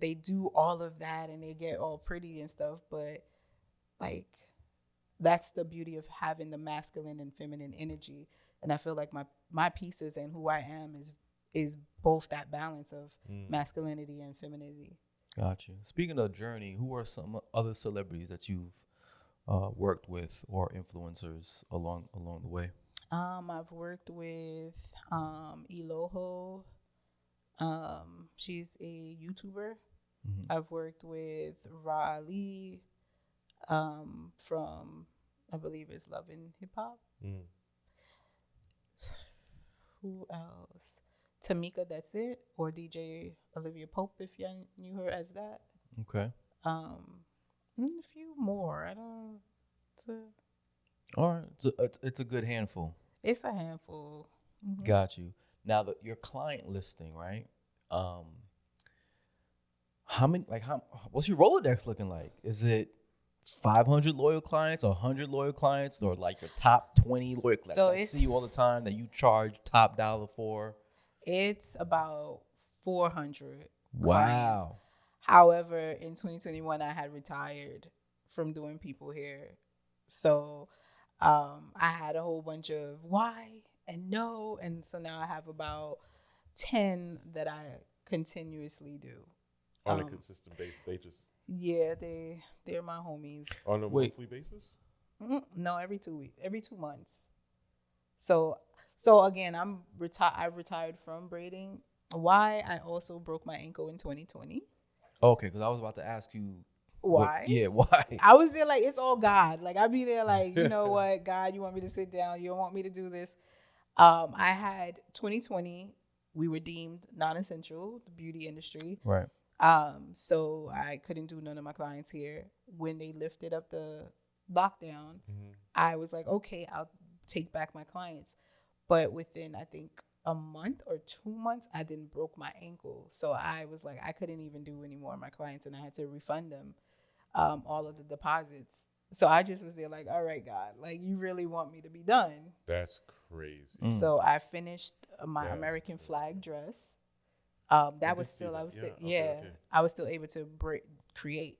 Speaker 4: they do all of that and they get all pretty and stuff, but like, that's the beauty of having the masculine and feminine energy. And I feel like my pieces and who I am is both that balance of masculinity and femininity.
Speaker 2: Gotcha. Speaking of journey, who are some other celebrities that you've worked with or influencers along the way?
Speaker 4: I've worked with Eloho. She's a YouTuber. I've worked with Ra Ali. From, I believe it's Love and Hip Hop. Who else? Tamika, that's it, or DJ Olivia Pope, if you knew her as that.
Speaker 2: Okay.
Speaker 4: A few more. I don't.
Speaker 2: All right, it's a good handful.
Speaker 4: It's a handful. Mhm.
Speaker 2: Got you. Now your client listing, right? How many? What's your Rolodex looking like? Is it 500 loyal clients, 100 loyal clients, or like your top 20 loyal clients?
Speaker 4: So
Speaker 2: I see you all the time that you charge top dollar for.
Speaker 4: It's about 400 clients.
Speaker 2: Wow.
Speaker 4: However, in 2021, I had retired from doing people hair. So I had a whole bunch of why and no. And so now I have about 10 that I continuously do.
Speaker 3: On a consistent basis. They just...
Speaker 4: Yeah, they're my homies.
Speaker 3: On a monthly basis?
Speaker 4: No, every 2 weeks, every 2 months. So again, I retired from braiding. Why? I also broke my ankle in 2020.
Speaker 2: Okay, because I was about to ask you
Speaker 4: why.
Speaker 2: Why?
Speaker 4: I was there like it's all God. Like I'd be there like, you know what, God, you want me to sit down? You don't want me to do this? I had 2020. We were deemed non-essential, the beauty industry.
Speaker 2: Right.
Speaker 4: So I couldn't do none of my clients here. When they lifted up the lockdown, I was like, okay, I'll take back my clients. But within, I think, a month or 2 months, I then broke my ankle. So I was like, I couldn't even do any more of my clients, and I had to refund them all of the deposits. So I just was there like, all right, God, like you really want me to be done.
Speaker 3: That's crazy.
Speaker 4: So I finished my American flag dress. That was still, I was still, I was still able to create.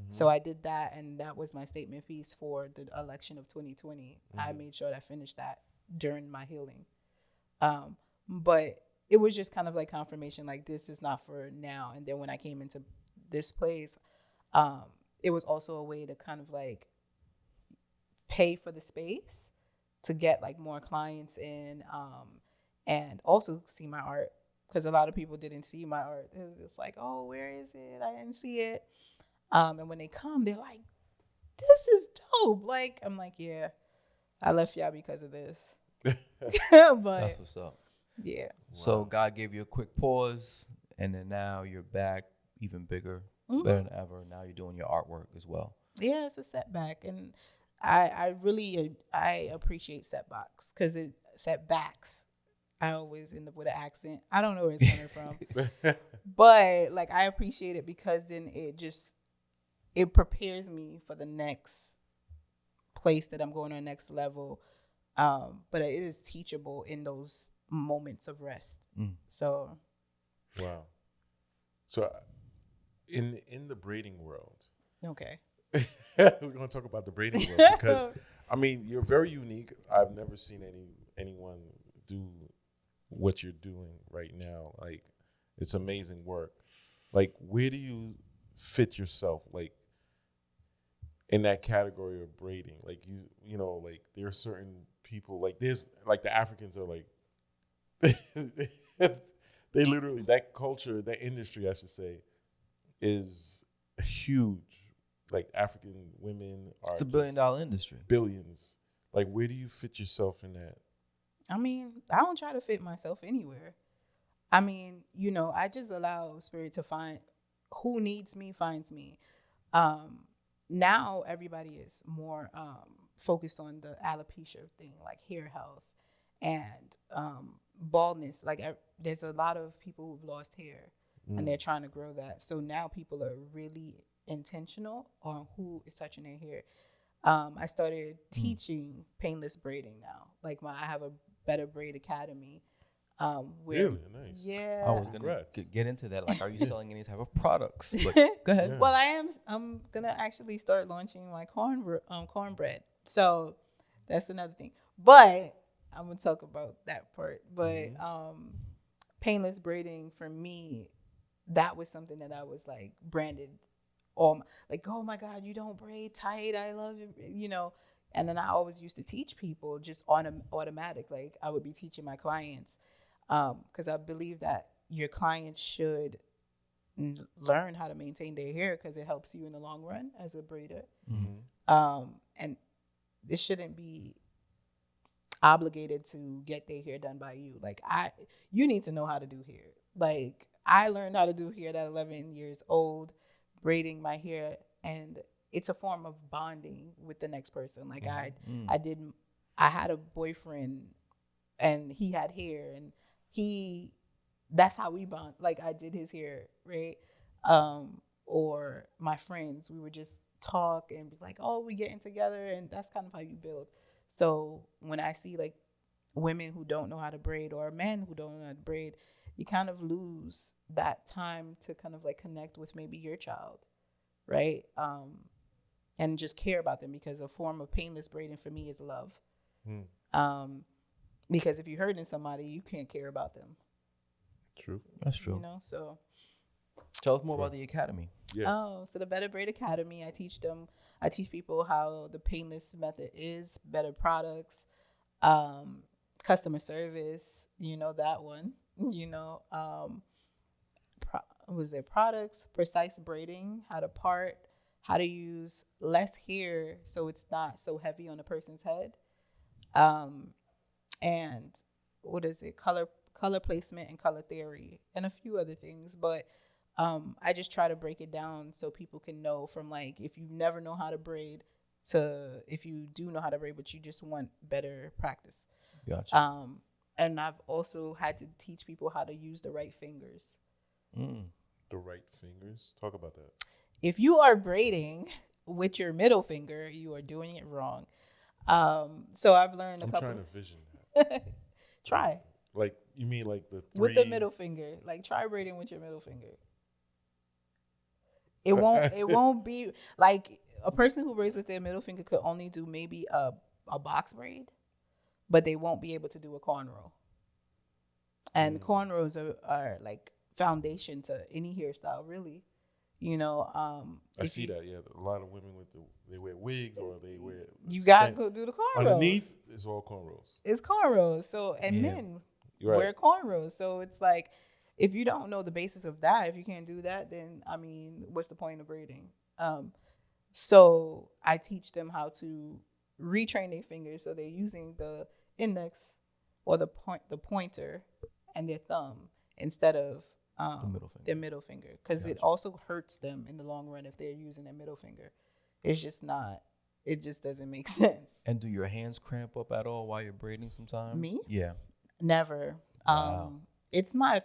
Speaker 4: So I did that, and that was my statement piece for the election of 2020. I made sure that I finished that during my healing. But it was just kind of like confirmation, like this is not for now. And then when I came into this place, it was also a way to kind of like pay for the space to get like more clients in, and also see my art. Because a lot of people didn't see my art. It was just like, oh, where is it? I didn't see it. And when they come, they're like, this is dope. Like, I'm like, yeah, I left y'all because of this. But
Speaker 2: that's what's up.
Speaker 4: Yeah.
Speaker 2: So God gave you a quick pause, and then now you're back even bigger, better than ever. Now you're doing your artwork as well.
Speaker 4: Yeah, it's a setback. And I really appreciate setbacks because setbacks. I always end up with an accent. I don't know where it's coming from. But like I appreciate it because then it prepares me for the next place that I'm going to, the next level. But it is teachable in those moments of rest. So
Speaker 3: wow. So in the braiding world.
Speaker 4: Okay.
Speaker 3: We're going to talk about the braiding world because I mean, you're very unique. I've never seen anyone do what you're doing right now. Like, it's amazing work. Like, where do you fit yourself, like, in that category of braiding? Like, you know, like, there are certain people, like, there's, like, the Africans are, like, they literally, that culture, that industry, I should say, is huge. Like, African women are...
Speaker 2: It's $1 billion industry.
Speaker 3: Billions. Like, where do you fit yourself in that?
Speaker 4: I mean, I don't try to fit myself anywhere. I mean, you know, I just allow spirit to find who needs me, finds me. Now everybody is more focused on the alopecia thing, like hair health and baldness. Like there's a lot of people who've lost hair and they're trying to grow that. So now people are really intentional on who is touching their hair. I started teaching painless braiding now. Like I have a Better Braid Academy.
Speaker 3: Really nice.
Speaker 4: Yeah.
Speaker 2: I was gonna get into that. Like, are you selling any type of products? But go ahead.
Speaker 3: Yeah.
Speaker 4: Well, I'm gonna actually start launching my cornbread. So that's another thing. But I'm gonna talk about that part. But painless braiding for me, that was something that I was like branded. Like, oh my God, you don't braid tight. I love it. You know. And then I always used to teach people just on automatic. Like I would be teaching my clients because I believe that your clients should learn how to maintain their hair because it helps you in the long run as a braider. And this shouldn't be obligated to get their hair done by you. Like you need to know how to do hair. Like I learned how to do hair at 11 years old, braiding my hair, and it's a form of bonding with the next person. Like I had a boyfriend and he had hair and that's how we bond. Like I did his hair, right? Or my friends, we would just talk and be like, oh, we getting together, and that's kind of how you build. So when I see like women who don't know how to braid or men who don't know how to braid, you kind of lose that time to kind of like connect with maybe your child, right? And just care about them, because a form of painless braiding for me is love. Because if you're hurting somebody, you can't care about them.
Speaker 3: True.
Speaker 2: That's true.
Speaker 4: You know, so.
Speaker 2: Tell us more about the academy.
Speaker 3: Yeah.
Speaker 4: Oh, so the Better Braid Academy, I teach people how the painless method is, better products, customer service, you know, that one, you know, products, precise braiding, how to part, how to use less hair so it's not so heavy on a person's head, and color placement and color theory, and a few other things. But I just try to break it down so people can know, from like, if you never know how to braid to if you do know how to braid but you just want better practice.
Speaker 2: Gotcha.
Speaker 4: And I've also had to teach people how to use the right fingers.
Speaker 3: The right fingers? Talk about that.
Speaker 4: If you are braiding with your middle finger, you are doing it wrong. So I've learned
Speaker 3: I'm trying to vision that.
Speaker 4: Try.
Speaker 3: Like, you mean like the three?
Speaker 4: With the middle finger. Like, try braiding with your middle finger. It won't be like a person who braids with their middle finger could only do maybe a box braid, but they won't be able to do a cornrow. And cornrows are like foundation to any hairstyle, really. You know,
Speaker 3: I see that. Yeah, a lot of women they wear wigs, or they wear.
Speaker 4: You gotta go do the cornrows.
Speaker 3: Underneath, it's all cornrows.
Speaker 4: It's cornrows. So, and men wear cornrows. So it's like, if you don't know the basis of that, if you can't do that, then I mean, what's the point of braiding? So I teach them how to retrain their fingers, so they're using the index or the pointer and their thumb instead of their middle finger, because it also hurts them in the long run if they're using their middle finger. It's just not. It just doesn't make sense.
Speaker 2: And do your hands cramp up at all while you're braiding sometimes?
Speaker 4: Me?
Speaker 2: Yeah.
Speaker 4: Never.
Speaker 2: Wow.
Speaker 4: It's my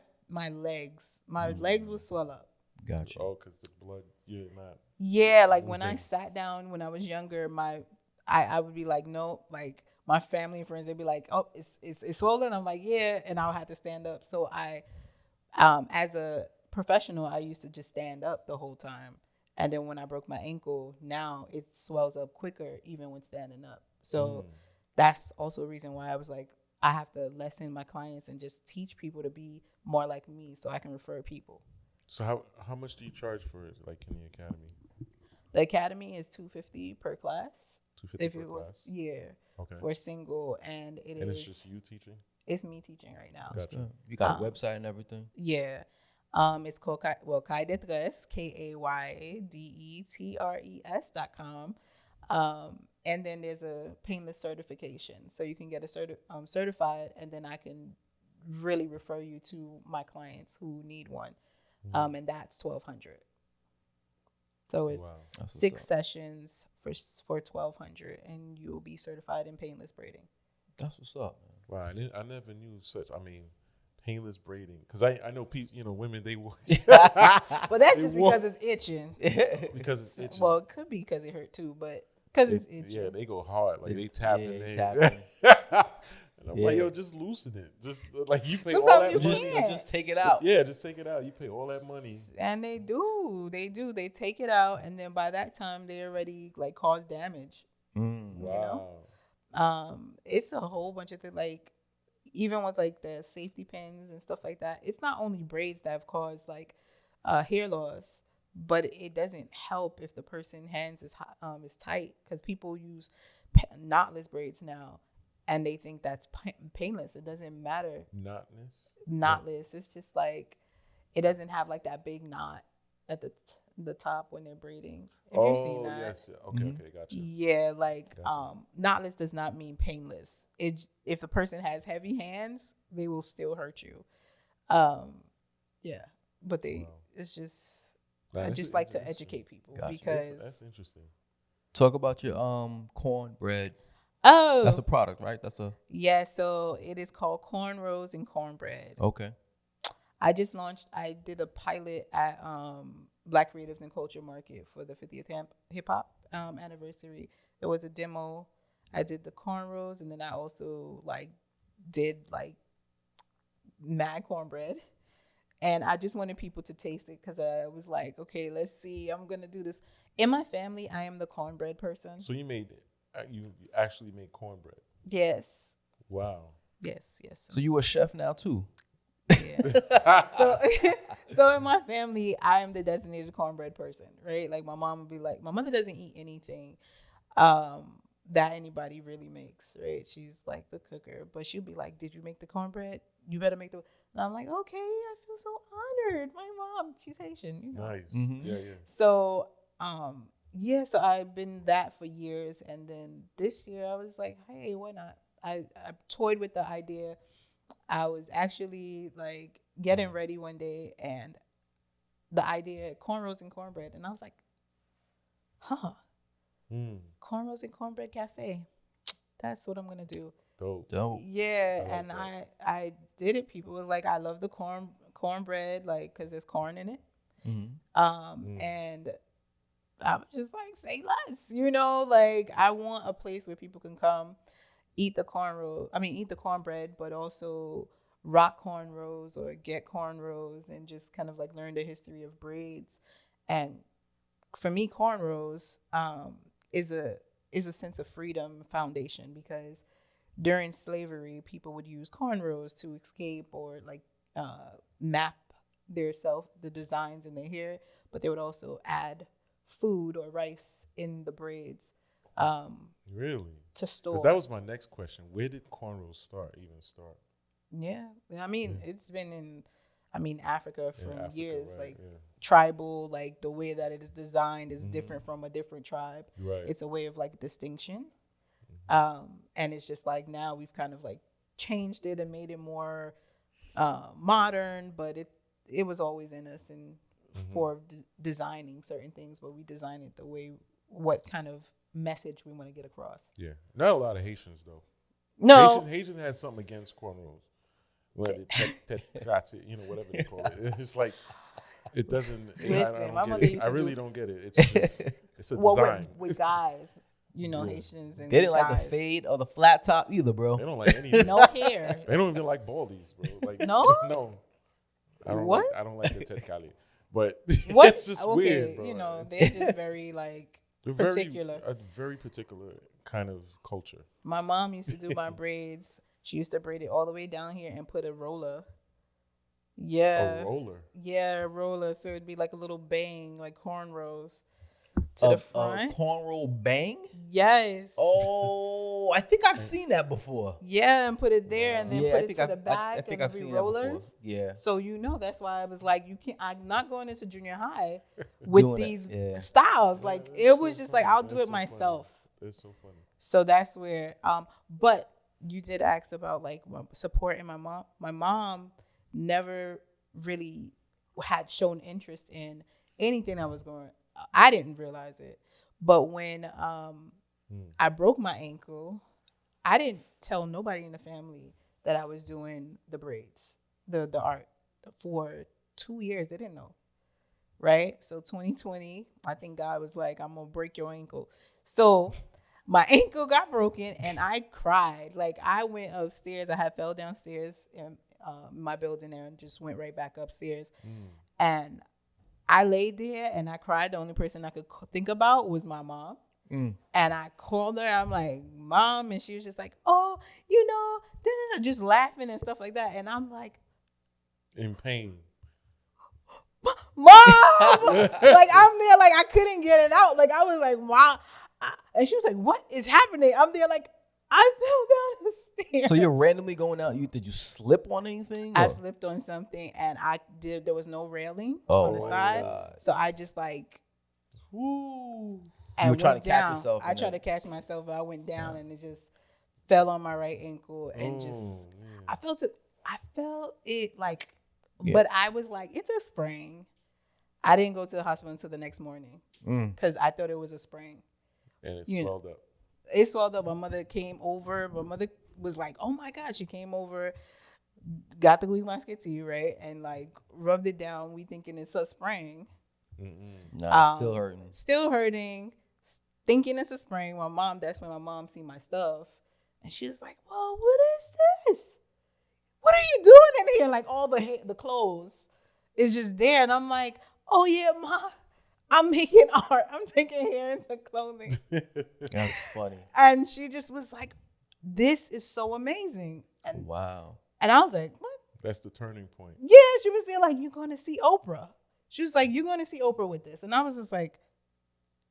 Speaker 4: legs. My legs will swell up.
Speaker 2: Gotcha.
Speaker 3: Oh, because the blood, you're not.
Speaker 4: Yeah, like when I sat down when I was younger, I would be like, no, like my family and friends, they'd be like, oh, it's swollen. I'm like, yeah, and I'll have to stand up. So I, as a professional, I used to just stand up the whole time. And then when I broke my ankle, now it swells up quicker even when standing up. So that's also a reason why I was like, I have to lessen my clients and just teach people to be more like me so I can refer people.
Speaker 3: So how much do you charge for it, like in the academy?
Speaker 4: The academy is $250 per class.
Speaker 3: $250 per class?
Speaker 4: Yeah.
Speaker 3: Okay.
Speaker 4: For a single, and
Speaker 3: it's just you teaching?
Speaker 4: It's me teaching right now.
Speaker 3: Gotcha.
Speaker 2: You got a website and everything?
Speaker 4: Yeah. It's called Kaydetres, KAYDETRES.com. And then there's a painless certification. So you can get certified, and then I can really refer you to my clients who need one. And that's $1,200. So it's 6 sessions for $1,200, and you'll be certified in painless braiding.
Speaker 2: That's what's up, man.
Speaker 3: Wow, I never knew such. I mean, painless braiding, because I know people, women, they will.
Speaker 4: Well, that's just because it's itching.
Speaker 3: Because it's itching.
Speaker 4: Well, it could be because it hurt too, but because it's itching.
Speaker 3: Yeah, they go hard, like they tap in
Speaker 2: tapping.
Speaker 3: And I'm like, yo, just loosen it. Just like you pay
Speaker 4: Sometimes
Speaker 3: all that
Speaker 4: you
Speaker 3: money.
Speaker 4: can't.
Speaker 2: Just take it out.
Speaker 3: Yeah, just take it out. You pay all that money.
Speaker 4: And they do. They take it out, and then by that time they already like cause damage.
Speaker 3: Wow.
Speaker 4: You know? It's a whole bunch of things, like even with like the safety pins and stuff like that. It's not only braids that have caused like hair loss, but it doesn't help if the person's hands is tight, because people use knotless braids now. And they think that's painless. It doesn't matter. Knotless. It's just like, it doesn't have like that big knot at the top when they're braiding. Have you seen that?
Speaker 3: Yes. Okay, gotcha.
Speaker 4: Yeah, like knotless does not mean painless. If a person has heavy hands, they will still hurt you. Yeah, but it's just, I just like to educate people because
Speaker 3: that's interesting.
Speaker 2: Talk about your cornbread.
Speaker 4: Oh,
Speaker 2: That's a product, right? That's a
Speaker 4: yeah. So it is called cornrows and cornbread.
Speaker 2: okay.
Speaker 4: I just launched. I did a pilot at Black Creatives and Culture Market for the 50th hip hop anniversary. It was a demo. I did the cornrows, and then I also did mad cornbread. And I just wanted people to taste it because I was like, okay, let's see. I'm gonna do this. In my family, I am the cornbread person.
Speaker 3: So you actually made cornbread.
Speaker 4: Yes.
Speaker 3: Wow.
Speaker 4: Yes.
Speaker 2: So you a chef now too?
Speaker 4: Yeah. So in my family, I am the designated cornbread person, right? Like my mom would be like, my mother doesn't eat anything that anybody really makes, right? She's like the cooker, but she'll be like, "Did you make the cornbread? You better make the." And I'm like, "Okay, I feel so honored. My mom, she's Haitian, you know."
Speaker 3: Nice.
Speaker 2: Mhm.
Speaker 3: Yeah.
Speaker 4: So so I've been that for years, and then this year I was like, "Hey, why not?" I toyed with the idea. I was actually getting ready one day, and the idea cornrows and cornbread, and I was like, "Huh, cornrows and cornbread cafe. That's what I'm gonna do."
Speaker 3: Dope.
Speaker 4: Yeah,
Speaker 3: I like
Speaker 4: and
Speaker 3: that.
Speaker 4: I did it. People were like, "I love the cornbread, because there's corn in it." And I was just like, "Say less," I want a place where people can come eat the eat the cornbread, but also rock cornrows or get cornrows and just kind of learn the history of braids. And for me, cornrows is a sense of freedom foundation, because during slavery, people would use cornrows to escape or map the designs in their hair, but they would also add food or rice in the braids.
Speaker 3: Really?
Speaker 4: To store.
Speaker 3: Because that was my next question. Where did cornrows start?
Speaker 4: Yeah, it's been in Africa for years.
Speaker 3: Right,
Speaker 4: tribal, the way that it is designed is different from a different tribe.
Speaker 3: Right.
Speaker 4: It's a way of distinction. And it's just now we've kind of changed it and made it more modern, but it was always in us and for designing certain things, but we design it the way, what kind of message we want to get across.
Speaker 3: Yeah. Not a lot of Haitians though.
Speaker 4: No.
Speaker 3: Haitians had something against cornrows. Whatever they call it. It's like it doesn't.
Speaker 4: Listen,
Speaker 3: I don't get it. I really don't get it. It's just it's a design.
Speaker 4: With guys, Haitians and
Speaker 2: They didn't like
Speaker 4: guys.
Speaker 2: the fade or the flat top either, bro.
Speaker 3: They don't like anything.
Speaker 4: No hair.
Speaker 3: They don't even like baldies, bro.
Speaker 4: No?
Speaker 3: No. I don't
Speaker 4: What?
Speaker 3: I don't like the Ted Kali. But
Speaker 4: What?
Speaker 3: it's just weird, bro.
Speaker 4: They're just very
Speaker 3: They're
Speaker 4: particular.
Speaker 3: A very particular kind of culture.
Speaker 4: My mom used to do my braids. She used to braid it all the way down here and put a roller. Yeah.
Speaker 3: A roller?
Speaker 4: Yeah, a roller. So it'd be like a little bang, like cornrows to the front.
Speaker 2: Cornrow bang?
Speaker 4: Yes.
Speaker 2: Oh, I think I've seen that before.
Speaker 4: Yeah, and put it there and then
Speaker 2: Yeah,
Speaker 4: put
Speaker 2: I
Speaker 4: it
Speaker 2: think
Speaker 4: to
Speaker 2: I've-
Speaker 4: the back
Speaker 2: I think
Speaker 4: and
Speaker 2: I've seen that
Speaker 4: rollers.
Speaker 2: before. Yeah.
Speaker 4: So that's why I was like, I'm not going into junior high with
Speaker 2: Doing
Speaker 4: these
Speaker 2: that, yeah.
Speaker 4: styles.
Speaker 3: Yeah,
Speaker 4: It
Speaker 3: that's
Speaker 4: was
Speaker 3: so
Speaker 4: just
Speaker 3: funny.
Speaker 4: I'll
Speaker 3: That's
Speaker 4: do it
Speaker 3: so
Speaker 4: myself.
Speaker 3: funny. It's so funny.
Speaker 4: So that's where but you did ask about supporting my mom. My mom never really had shown interest in anything that was going. I didn't realize it, but when I broke my ankle, I didn't tell nobody in the family that I was doing the braids, the art for 2 years. They didn't know, right? So 2020, I think God was like, "I'm gonna break your ankle." So my ankle got broken and I cried. I went upstairs. I had fell downstairs in my building there and just went right back upstairs. And I laid there and I cried. The only person I could think about was my mom. And I called her. I'm like, "Mom," and she was just like, "Oh, just laughing and stuff like that." And I'm like,
Speaker 3: In pain.
Speaker 4: "Mom!" I'm there, I couldn't get it out. I was like, "Mom," and she was like, "What is happening?" I'm there, I fell down the stairs.
Speaker 2: So you're randomly going out. Did you slip on anything?
Speaker 4: I
Speaker 2: or-
Speaker 4: slipped on something, and there was no railing
Speaker 2: Oh,
Speaker 4: on the
Speaker 2: my
Speaker 4: side,
Speaker 2: God.
Speaker 4: so I just
Speaker 3: Woo.
Speaker 2: You were trying
Speaker 4: went
Speaker 2: to catch
Speaker 4: down.
Speaker 2: yourself
Speaker 4: I
Speaker 2: and
Speaker 4: tried
Speaker 2: then-
Speaker 4: to catch myself, but I went down and it just fell on my right ankle and just
Speaker 3: Man.
Speaker 4: I felt it
Speaker 2: Yeah.
Speaker 4: but I was like, it's a sprain. I didn't go to the hospital until the next morning because I thought it was a sprain.
Speaker 3: And it
Speaker 4: You know.
Speaker 3: swelled up.
Speaker 4: It swelled up. My mother came over. My mother was like, "Oh my God!" She came over, got the glue masket tea, right, and like rubbed it down. We thinking it's a sprain.
Speaker 2: Nah, still hurting.
Speaker 4: Still hurting. Thinking it's a sprain. That's when my mom seen my stuff, and she was like, "Well, what is this? What are you doing in here? Like all the clothes is just there." And I'm like, "Oh yeah, Ma, I'm making art. I'm making hair into clothing."
Speaker 2: That's funny.
Speaker 4: And she just was like, "This is so amazing." And
Speaker 2: Wow.
Speaker 4: and I was like, "What?"
Speaker 3: That's the turning point.
Speaker 4: Yeah, she was there like, "You're going to see Oprah." She was like, "You're going to see Oprah with this." And I was just like,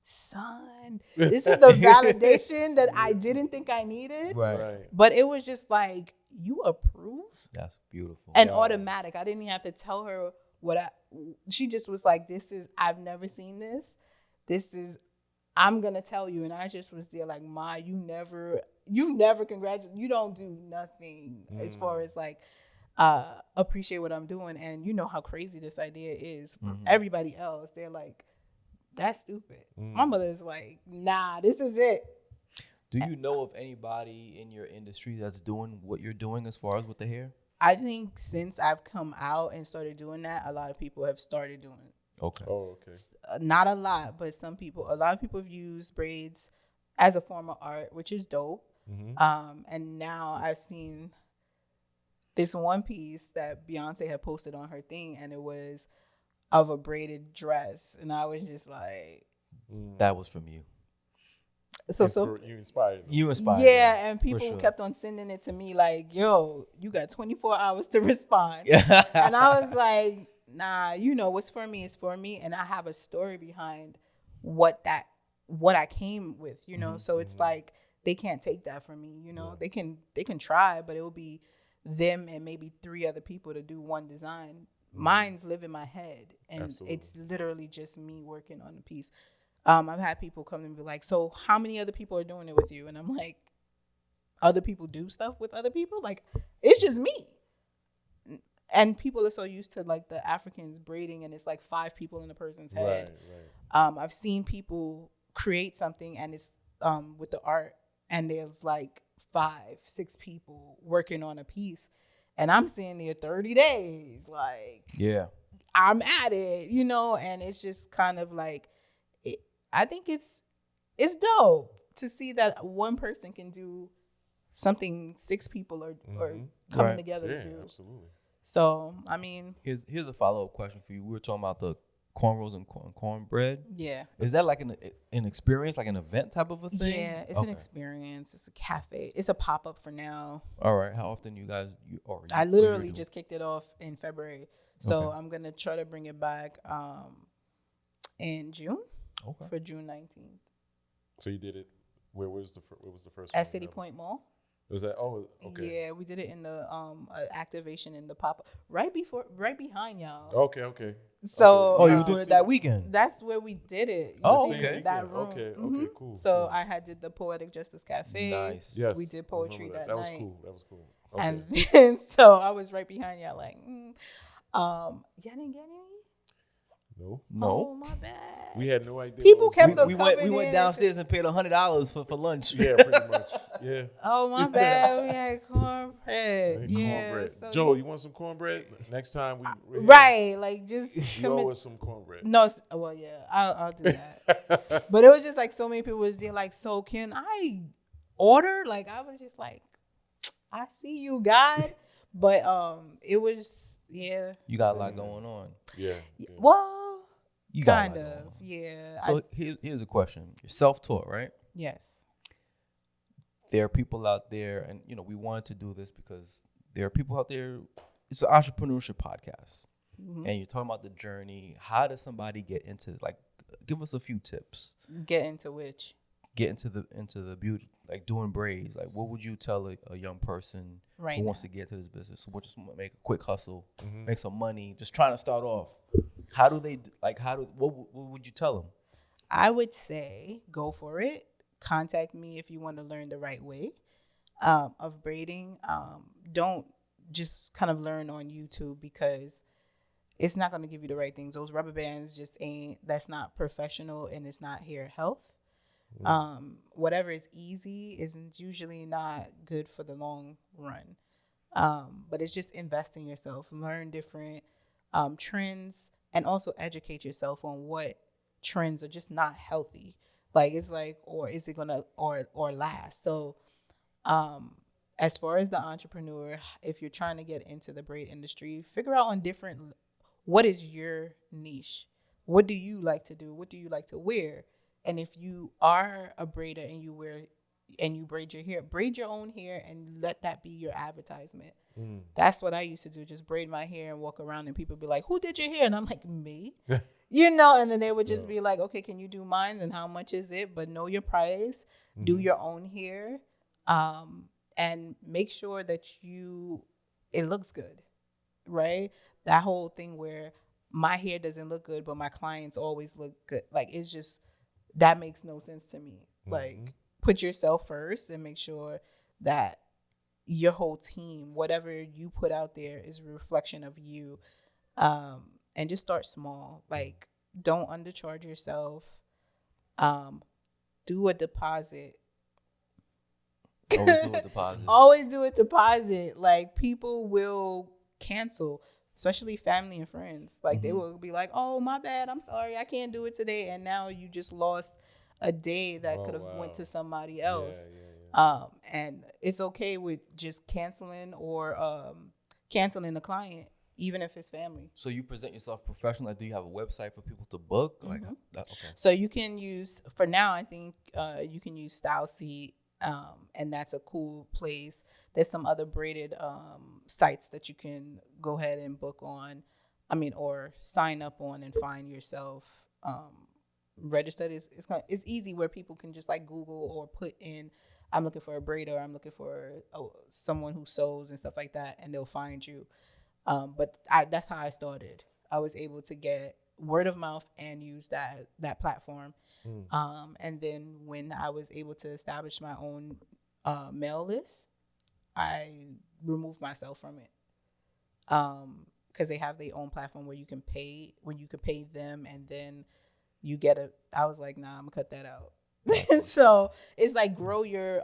Speaker 4: "Son, this is the validation that I didn't think I needed."
Speaker 2: Right.
Speaker 4: But it was just like, "You approve?"
Speaker 2: That's beautiful.
Speaker 4: And automatic. I didn't even have to tell her she just was like, I've never seen this. I'm going to tell you. And I just was there like, "Ma, you never congratulate. You don't do nothing as far as like, appreciate what I'm doing." And you know how crazy this idea is for everybody else. They're like, "That's stupid." My mother's like, "Nah, this is it."
Speaker 2: Do you know of anybody in your industry that's doing what you're doing as far as with the hair?
Speaker 4: I think since I've come out and started doing that, a lot of people have started doing it.
Speaker 2: Okay.
Speaker 3: Oh, okay.
Speaker 4: Not a lot, but a lot of people have used braids as a form of art, which is dope. And now I've seen this one piece that Beyonce had posted on her thing, and it was of a braided dress. And I was just like,
Speaker 2: That was from you.
Speaker 4: So
Speaker 3: you inspired them.
Speaker 2: You inspired
Speaker 4: yeah,
Speaker 2: me,
Speaker 4: and people
Speaker 2: for sure.
Speaker 4: kept on sending it to me like, "Yo, you got 24 hours to respond." And I was like, "Nah, what's for me is for me." And I have a story behind what I came with, so it's like they can't take that from me, They can try, but it will be them and maybe 3 other people to do one design. Mine's live in my head, and
Speaker 3: Absolutely.
Speaker 4: It's literally just me working on the piece. I've had people come and be like, "So how many other people are doing it with you?" And I'm like, "Other people do stuff with other people? Like, it's just me." And people are so used to like the Africans braiding, and it's like 5 people in a person's head.
Speaker 3: Right.
Speaker 4: I've seen people create something, and it's with the art, and there's like 5, 6 people working on a piece, and I'm sitting there 30 days, like,
Speaker 2: Yeah.
Speaker 4: I'm at it, and it's just kind of like, I think it's dope to see that one person can do something 6 people are coming together to do.
Speaker 3: Absolutely.
Speaker 4: So, I mean,
Speaker 2: Here's a follow-up question for you. We were talking about the cornrows and cornbread.
Speaker 4: yeah.
Speaker 2: Is that like an experience, like an event type of a thing?
Speaker 4: Yeah, it's an experience. It's a cafe. It's a pop-up for now.
Speaker 2: All right. How often
Speaker 4: I literally just kicked it off in February. So
Speaker 2: Okay.
Speaker 4: I'm going to try to bring it back in June for June 19th.
Speaker 3: So you did it. Where was the first
Speaker 4: At
Speaker 3: one?
Speaker 4: City Point Mall.
Speaker 3: Was that? Oh, okay.
Speaker 4: Yeah, we did it in the activation in the pop-up right behind y'all.
Speaker 3: Okay.
Speaker 4: So
Speaker 2: Oh, you were doing it that weekend?
Speaker 4: That's where we did it. You
Speaker 2: Oh,
Speaker 4: see,
Speaker 2: okay.
Speaker 4: That room.
Speaker 3: Okay, cool.
Speaker 4: So I did the Poetic Justice Cafe.
Speaker 2: Nice.
Speaker 3: Yes.
Speaker 4: We did
Speaker 3: I
Speaker 4: poetry
Speaker 3: remember
Speaker 4: that
Speaker 3: That
Speaker 4: night.
Speaker 3: was cool. Okay.
Speaker 4: And then, so I was right behind y'all like, y'all didn't get any?
Speaker 3: No.
Speaker 4: Oh, my bad.
Speaker 3: We had no idea.
Speaker 4: People
Speaker 3: what was
Speaker 4: kept
Speaker 3: going
Speaker 4: the
Speaker 3: on.
Speaker 2: We went downstairs and paid $100 for lunch.
Speaker 3: Yeah, pretty much. Yeah.
Speaker 4: Oh, my bad. We had cornbread. Yeah.
Speaker 3: Cornbread.
Speaker 4: So
Speaker 3: Joe, you want some cornbread? Next time we're here,
Speaker 4: right. Like, just
Speaker 3: you owe us some cornbread.
Speaker 4: No, well, yeah, I'll do that. But it was just like so many people was there like, "So can I order?" Like, I was just like, "I see you, God." But it was, yeah.
Speaker 2: You got a lot going on.
Speaker 3: Yeah.
Speaker 4: Well,
Speaker 2: You got a
Speaker 4: kind
Speaker 2: lot going
Speaker 4: of,
Speaker 2: on.
Speaker 4: yeah.
Speaker 2: So here's a question. You're self-taught, right?
Speaker 4: Yes.
Speaker 2: There are people out there, and we wanted to do this because there are people out there. It's an entrepreneurship podcast, and you're talking about the journey. How does somebody get into give us a few tips?
Speaker 4: Get into which?
Speaker 2: Get into the beauty, like doing braids. Like, what would you tell a young person
Speaker 4: Right
Speaker 2: who wants to get into this business? So, just make a quick hustle, make some money, just trying to start off. How do they what would you tell them?
Speaker 4: I would say go for it. Contact me if you want to learn the right way of braiding. Don't just kind of learn on YouTube because it's not going to give you the right things. Those rubber bands just ain't, that's not professional and it's not hair health. Whatever is easy is usually not good for the long run. But it's just invest in yourself, learn different trends, and also educate yourself on what trends are just not healthy. Like it's like, or is it gonna or last? So, as far as the entrepreneur, if you're trying to get into the braid industry, figure out on different. What is your niche? What do you like to do? What do you like to wear? And if you are a braider and you braid your hair, braid your own hair and let that be your advertisement. That's what I used to do. Just braid my hair and walk around and people be like, who did your hair? And I'm like, me. And then they would just be like, okay, can you do mine? And how much is it? But know your price. Do your own hair. And make sure that it looks good, right? That whole thing where my hair doesn't look good, but my clients always look good. Like, it's just, that makes no sense to me. Like, put yourself first and make sure that your whole team, whatever you put out there, is a reflection of you. And just start small. Like, don't undercharge yourself. Do a deposit.
Speaker 2: Always do a deposit.
Speaker 4: Always do a deposit. Like, people will cancel, especially family and friends. Like, they will be like, oh, my bad, I'm sorry, I can't do it today. And now you just lost a day that could have went to somebody else. And it's okay with just canceling or canceling the client, even if it's family.
Speaker 2: So you present yourself professionally. Like, do you have a website for people to book? Like, okay.
Speaker 4: So you can use, for now, I think you can use StyleSeat, and that's a cool place. There's some other braided sites that you can go ahead and book on. Or sign up on and find yourself registered. It's easy, where people can just like Google or put in, I'm looking for a braider, I'm looking for someone who sews and stuff like that, and they'll find you. But that's how I started. I was able to get word of mouth and use that platform. And then when I was able to establish my own mail list, I removed myself from it. Because they have their own platform where you can pay them, and then you get I was like, nah, I'm gonna cut that out. So it's like grow your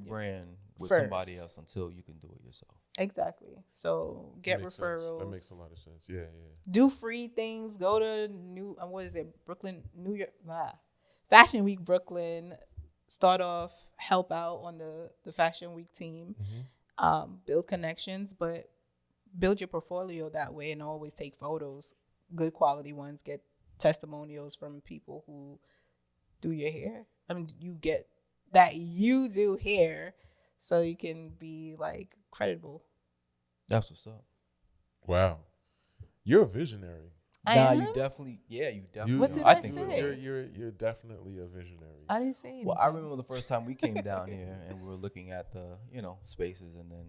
Speaker 2: brand with
Speaker 4: first.
Speaker 2: Somebody else until you can do it yourself.
Speaker 4: Exactly. So get referrals.
Speaker 3: That makes a lot of sense. Yeah.
Speaker 4: Do free things. Go to Brooklyn, New York, Fashion Week, Brooklyn. Start off, help out on the Fashion Week team. Build connections, but build your portfolio that way, and always take photos, good quality ones. Get testimonials from people who do your hair. You get that you do hair, so you can be like credible.
Speaker 2: That's what's up.
Speaker 3: Wow, you're a visionary.
Speaker 2: You definitely.
Speaker 4: What did I say?
Speaker 3: You're definitely a visionary.
Speaker 4: I didn't say anything.
Speaker 2: Well, I remember the first time we came down here and we were looking at the spaces, and then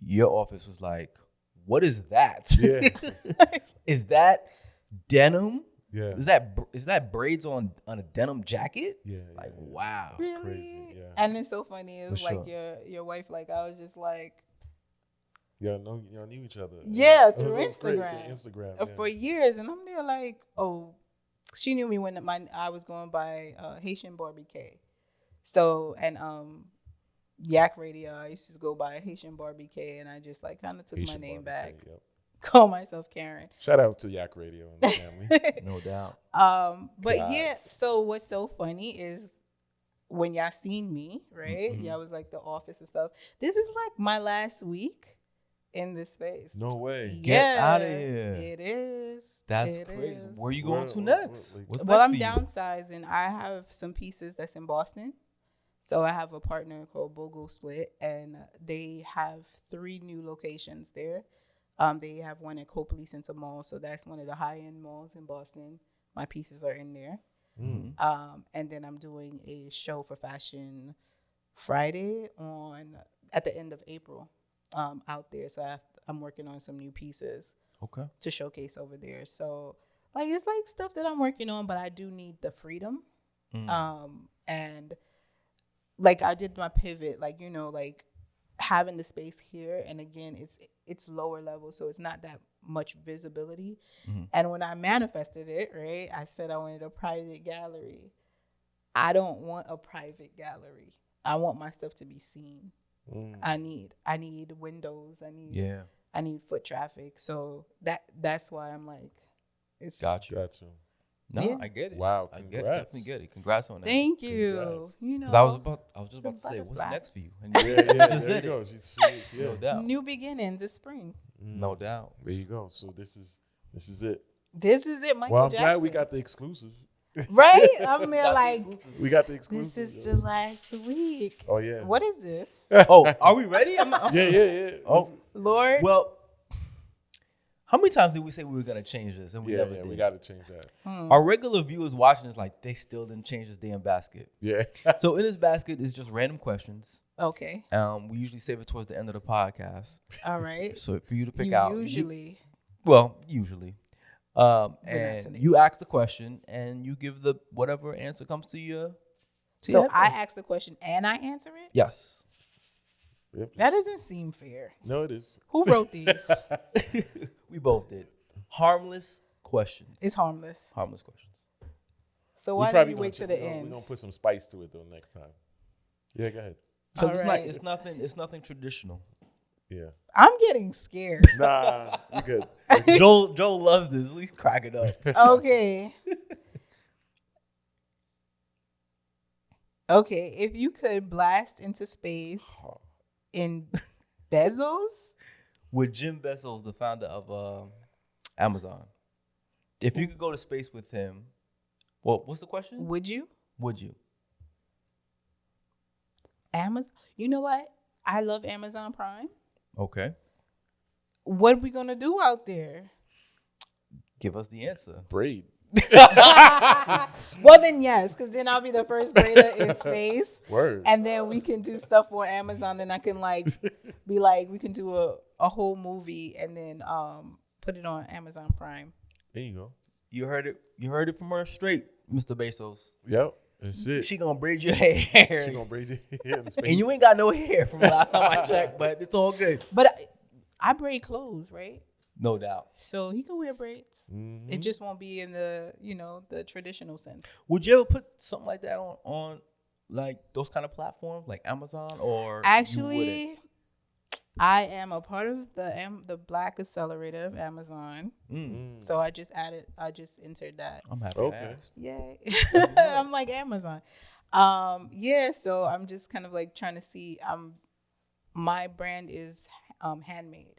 Speaker 2: your office was like, "What is that?
Speaker 3: Yeah.
Speaker 2: Is that denim?
Speaker 3: Yeah.
Speaker 2: Is that braids on a denim jacket?
Speaker 3: Yeah.
Speaker 2: Like, wow.
Speaker 4: Really?
Speaker 3: Crazy, yeah.
Speaker 4: And it's so funny. It's
Speaker 2: For
Speaker 4: like your wife. Like, I was just like,
Speaker 3: Y'all knew each other.
Speaker 4: yeah,
Speaker 3: It
Speaker 4: through
Speaker 3: was great,
Speaker 4: Instagram.
Speaker 3: Instagram.
Speaker 4: For years, and I'm there like, oh, she knew me when I was going by Haitian Barbie K. So, and Yak Radio, I used to go by Haitian Barbie K, and I just like kind of took my name back.
Speaker 3: Yep.
Speaker 4: Call myself Karyne.
Speaker 3: Shout out to Yak Radio and the family.
Speaker 2: No doubt.
Speaker 4: But yeah, so what's so funny is when y'all seen me, right? Y'all was like the office and stuff. This is like my last week in this space.
Speaker 3: No way.
Speaker 2: Get out of here.
Speaker 4: It is.
Speaker 2: That's
Speaker 4: It
Speaker 2: crazy.
Speaker 4: is.
Speaker 2: Where are you going to next? What's
Speaker 4: Well, I'm
Speaker 2: next for you?
Speaker 4: downsizing. I have some pieces that's in Boston. So I have a partner called Bogo Split, and they have 3 new locations there. They have one at Copley Center Mall, so that's one of the high-end malls in Boston. My pieces are in there. And then I'm doing a show for Fashion Friday at the end of April out there. So I'm working on some new pieces to showcase over there. So like it's like stuff that I'm working on, but I do need the freedom. And like I did my pivot, like having the space here, and again it's lower level, so it's not that much visibility.
Speaker 2: Mm-hmm.
Speaker 4: And when I manifested it, right, I said I wanted a private gallery. I don't want a private gallery. I want my stuff to be seen. I need windows. I need foot traffic. So that's why I'm like, it's
Speaker 2: Got you. No,
Speaker 4: Yeah.
Speaker 2: I get it.
Speaker 3: Wow,
Speaker 2: Definitely get it. Congrats on that.
Speaker 4: thank you.
Speaker 3: Congrats.
Speaker 4: You know,
Speaker 2: Because I was just about to say, what's
Speaker 4: butterfly.
Speaker 2: next for you? And
Speaker 3: Yeah,
Speaker 2: you
Speaker 3: yeah,
Speaker 2: just
Speaker 3: there
Speaker 2: said
Speaker 3: you
Speaker 2: it.
Speaker 3: go. Yeah.
Speaker 2: No doubt.
Speaker 4: new beginnings this spring.
Speaker 2: No doubt.
Speaker 3: There you go. So this is it.
Speaker 4: This is it, Michael
Speaker 3: Well, I'm
Speaker 4: Jackson.
Speaker 3: glad we got the exclusive.
Speaker 4: Right? I'm there like,
Speaker 3: We got the exclusive.
Speaker 4: this is the last week.
Speaker 3: Oh yeah.
Speaker 4: What is this?
Speaker 2: Oh, are we ready? I'm
Speaker 3: Yeah.
Speaker 2: Oh,
Speaker 4: Lord?
Speaker 2: well, how many times did we say we were going to change this and we never did?
Speaker 3: We got to change that.
Speaker 2: Our regular viewers watching is like, they still didn't change this damn basket.
Speaker 3: Yeah.
Speaker 2: So in this basket is just random questions.
Speaker 4: Okay.
Speaker 2: We usually save it towards the end of the podcast.
Speaker 4: All right.
Speaker 2: So for you to pick
Speaker 4: You
Speaker 2: out.
Speaker 4: usually.
Speaker 2: Usually.
Speaker 4: not
Speaker 2: And
Speaker 4: today.
Speaker 2: you ask the question and you give the whatever answer comes to you.
Speaker 4: So I ask the question and I answer it?
Speaker 2: Yes.
Speaker 3: Yep.
Speaker 4: That doesn't seem fair.
Speaker 3: No, it is.
Speaker 4: Who wrote these?
Speaker 2: We both did. Harmless questions.
Speaker 4: It's harmless.
Speaker 2: Harmless questions.
Speaker 4: So
Speaker 3: We
Speaker 4: why
Speaker 3: probably
Speaker 4: did you wait to the
Speaker 3: We're
Speaker 4: end?
Speaker 3: gonna put some spice to it though next time. Yeah, go ahead.
Speaker 2: So
Speaker 4: All right.
Speaker 2: it's nothing traditional.
Speaker 3: Yeah.
Speaker 4: I'm getting scared.
Speaker 3: Nah, you good.
Speaker 2: Joel loves this. At least crack it up.
Speaker 4: Okay. Okay, if you could blast into space in Bezos,
Speaker 2: With Jim Bezos, the founder of Amazon, if you could go to space with him, well, what's the question?
Speaker 4: would you?
Speaker 2: Would you?
Speaker 4: Amazon. You know what? I love Amazon Prime.
Speaker 2: Okay.
Speaker 4: What are we gonna do out there?
Speaker 2: Give us the answer.
Speaker 3: Braid.
Speaker 4: Well, then yes, because then I'll be the first braider in space,
Speaker 3: Word.
Speaker 4: and then we can do stuff on Amazon. Then I can be like, we can do a whole movie and then put it on Amazon Prime.
Speaker 3: There you go.
Speaker 2: You heard it. You heard it from her straight, Mr. Bezos.
Speaker 3: Yep. That's it.
Speaker 2: She gonna braid your hair.
Speaker 3: She gonna braid it in space.
Speaker 2: And you ain't got no hair from the last time I checked, but it's all good.
Speaker 4: But I braid clothes, right?
Speaker 2: No doubt.
Speaker 4: So he can wear braids.
Speaker 3: Mhm.
Speaker 4: It just won't be in the the traditional sense.
Speaker 2: Would you ever put something like that on like those kind of platforms like Amazon or you wouldn't?
Speaker 4: Actually, I am a part of the Black Accelerator of Amazon. So I just entered that.
Speaker 2: I'm happy.
Speaker 3: Okay.
Speaker 2: To ask.
Speaker 4: Yay. I'm like Amazon. Yeah, so I'm just kind of like trying to see my brand is handmade.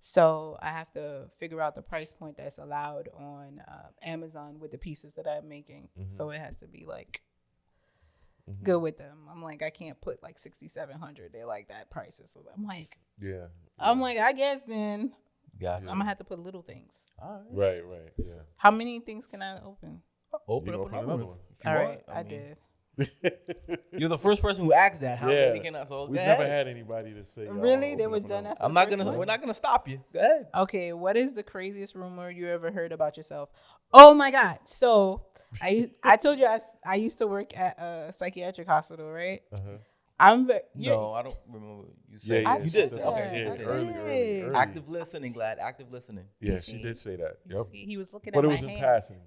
Speaker 4: So I have to figure out the price point that's allowed on Amazon with the pieces that I'm making. So it has to be like good with them. I'm like, I can't put like $6,700. They're like, that price is. I'm like,
Speaker 3: Yeah.
Speaker 4: I'm like, I guess then
Speaker 2: Gotcha.
Speaker 4: I'm gonna have to put little things.
Speaker 2: All right.
Speaker 3: Right. Yeah.
Speaker 4: How many things can I open?
Speaker 2: Open
Speaker 3: You
Speaker 2: up
Speaker 3: open
Speaker 2: another
Speaker 3: another
Speaker 2: one.
Speaker 3: one.
Speaker 2: if you
Speaker 4: All
Speaker 2: want.
Speaker 4: right, I
Speaker 2: mean,
Speaker 4: did.
Speaker 2: You're the first person who asked that. How
Speaker 3: Yeah.
Speaker 2: many can I? So
Speaker 3: We've
Speaker 2: go
Speaker 3: never
Speaker 2: ahead.
Speaker 3: had anybody to say.
Speaker 4: Really?
Speaker 3: "Oh,
Speaker 4: They
Speaker 3: open
Speaker 4: was
Speaker 3: up
Speaker 4: done
Speaker 3: another
Speaker 4: after.
Speaker 2: I'm not
Speaker 4: the first
Speaker 2: gonna.
Speaker 4: one?
Speaker 2: We're not gonna stop you. Go ahead.
Speaker 4: Okay, what is the craziest rumor you ever heard about yourself? Oh my God! So I told you I used to work at a psychiatric hospital, right?
Speaker 3: Uh-huh.
Speaker 2: No, I don't remember what you said.
Speaker 3: Yeah,
Speaker 2: you
Speaker 3: she
Speaker 2: did.
Speaker 3: said
Speaker 2: Okay,
Speaker 3: that.
Speaker 2: you
Speaker 3: Yeah,
Speaker 2: did say
Speaker 3: early,
Speaker 2: that.
Speaker 3: early.
Speaker 2: Active listening, glad. Active listening.
Speaker 3: Yeah,
Speaker 4: see?
Speaker 3: she did say that.
Speaker 4: You
Speaker 3: Yep.
Speaker 4: see, he was looking
Speaker 3: But
Speaker 4: at
Speaker 3: it
Speaker 4: my
Speaker 3: was in
Speaker 4: hand.
Speaker 3: passing.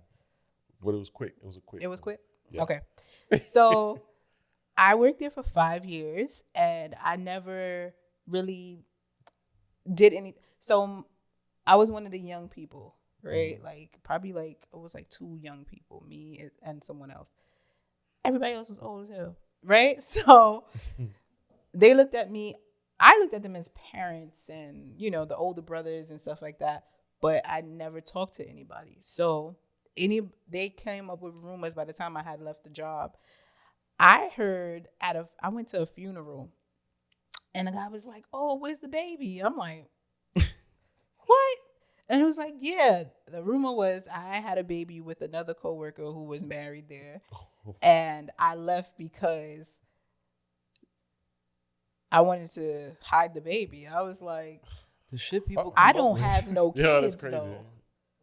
Speaker 3: But it was quick. It was a quick.
Speaker 4: It was quick.
Speaker 3: Yeah.
Speaker 4: Okay, so I worked there for 5 years, and I never really did any. So I was one of the young people, right? Like probably like it was like 2 young people, me and someone else. Everybody else was old as hell, right? So they looked at me. I looked at them as parents and, the older brothers and stuff like that. But I never talked to anybody. So they came up with rumors by the time I had left the job. I heard I went to a funeral and the guy was like, "Oh, where's the baby?" I'm like, "What?" And it was like, yeah, the rumor was I had a baby with another coworker who was married there. And I left because I wanted to hide the baby. I was like,
Speaker 2: The shit people. come
Speaker 4: I
Speaker 2: up
Speaker 4: don't
Speaker 2: with.
Speaker 4: have no
Speaker 3: Yeah, that's
Speaker 4: kids
Speaker 3: crazy.
Speaker 4: though.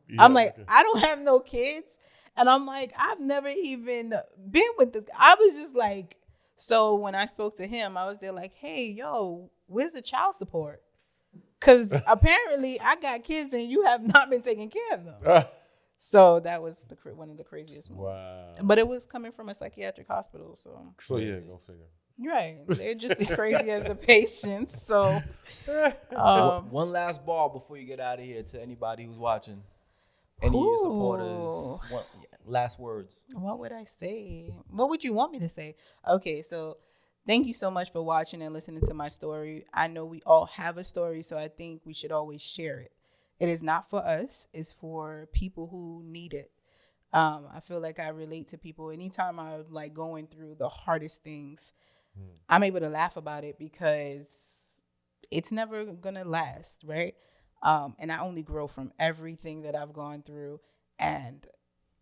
Speaker 3: Yeah,
Speaker 4: I'm like,
Speaker 3: okay.
Speaker 4: I don't have no kids. And I'm like, I've never even been with this. I was just like, so when I spoke to him, I was there like, hey, yo, where's the child support? Because apparently I got kids and you have not been taking care of them. So that was one of the craziest ones.
Speaker 3: Wow.
Speaker 4: But it was coming from a psychiatric hospital.
Speaker 3: So yeah, go figure.
Speaker 4: Right. They're just as crazy as the patients. So
Speaker 2: one last ball before you get out of here to anybody who's watching. Any of your supporters. Last words.
Speaker 4: What would I say? What would you want me to say? Okay, so thank you so much for watching and listening to my story. I know we all have a story, so I think we should always share it. It is not for us. It's for people who need it. I feel like I relate to people. Anytime I'm like going through the hardest things, I'm able to laugh about it because it's never going to last, right? And I only grow from everything that I've gone through. And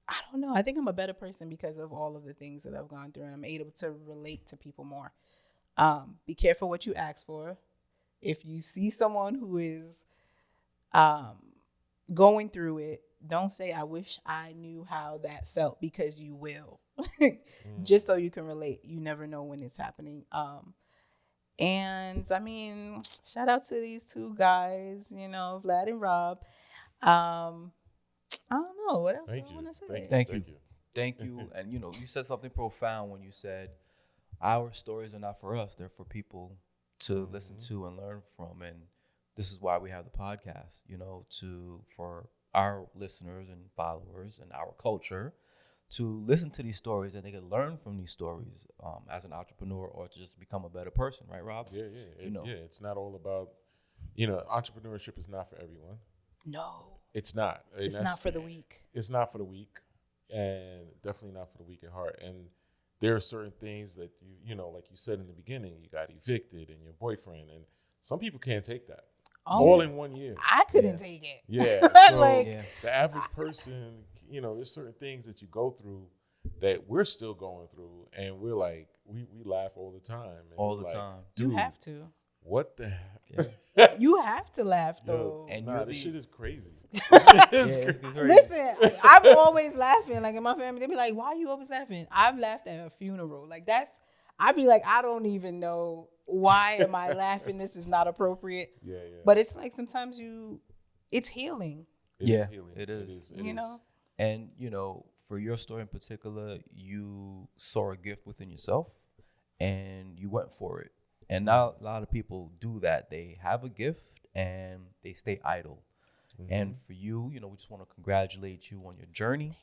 Speaker 4: I don't know. I think I'm a better person because of all of the things that I've gone through. And I'm able to relate to people more. Be careful what you ask for. If you see someone who is going through it, don't say, I wish I knew how that felt, because you will. Just so you can relate. You never know when it's happening. And I mean, shout out to these two guys, Vlad and Rob. I don't know what else I want to say.
Speaker 2: Thank you. And you said something profound when you said our stories are not for us; they're for people to listen to and learn from. And this is why we have the podcast, for our listeners and followers and our culture to listen to these stories, and they can learn from these stories as an entrepreneur, or to just become a better person, right, Rob?
Speaker 3: Yeah. It's not all about, entrepreneurship is not for everyone.
Speaker 4: No.
Speaker 3: It's not.
Speaker 4: It's not for the weak.
Speaker 3: It's not for the weak, and definitely not for the weak at heart. And there are certain things that like you said in the beginning, you got evicted and your boyfriend, and some people can't take that. All in 1 year.
Speaker 4: I couldn't take it.
Speaker 3: Yeah. So the average person, there's certain things that you go through that we're still going through, and we're like, we laugh all the time.
Speaker 2: All the time.
Speaker 4: You have to.
Speaker 3: What the heck?
Speaker 4: Yeah. You have to laugh, though.
Speaker 3: And this shit is crazy.
Speaker 4: Crazy. Listen, I'm always laughing. Like in my family, they be like, why are you always laughing? I've laughed at a funeral. Like I'd be like, I don't even know. Why am I laughing? This is not appropriate. Yeah. But it's like sometimes it's healing.
Speaker 2: It is healing. It is. And, for your story in particular, you saw a gift within yourself and you went for it. And now a lot of people do that. They have a gift and they stay idle. And for you, we just want to congratulate you on your journey,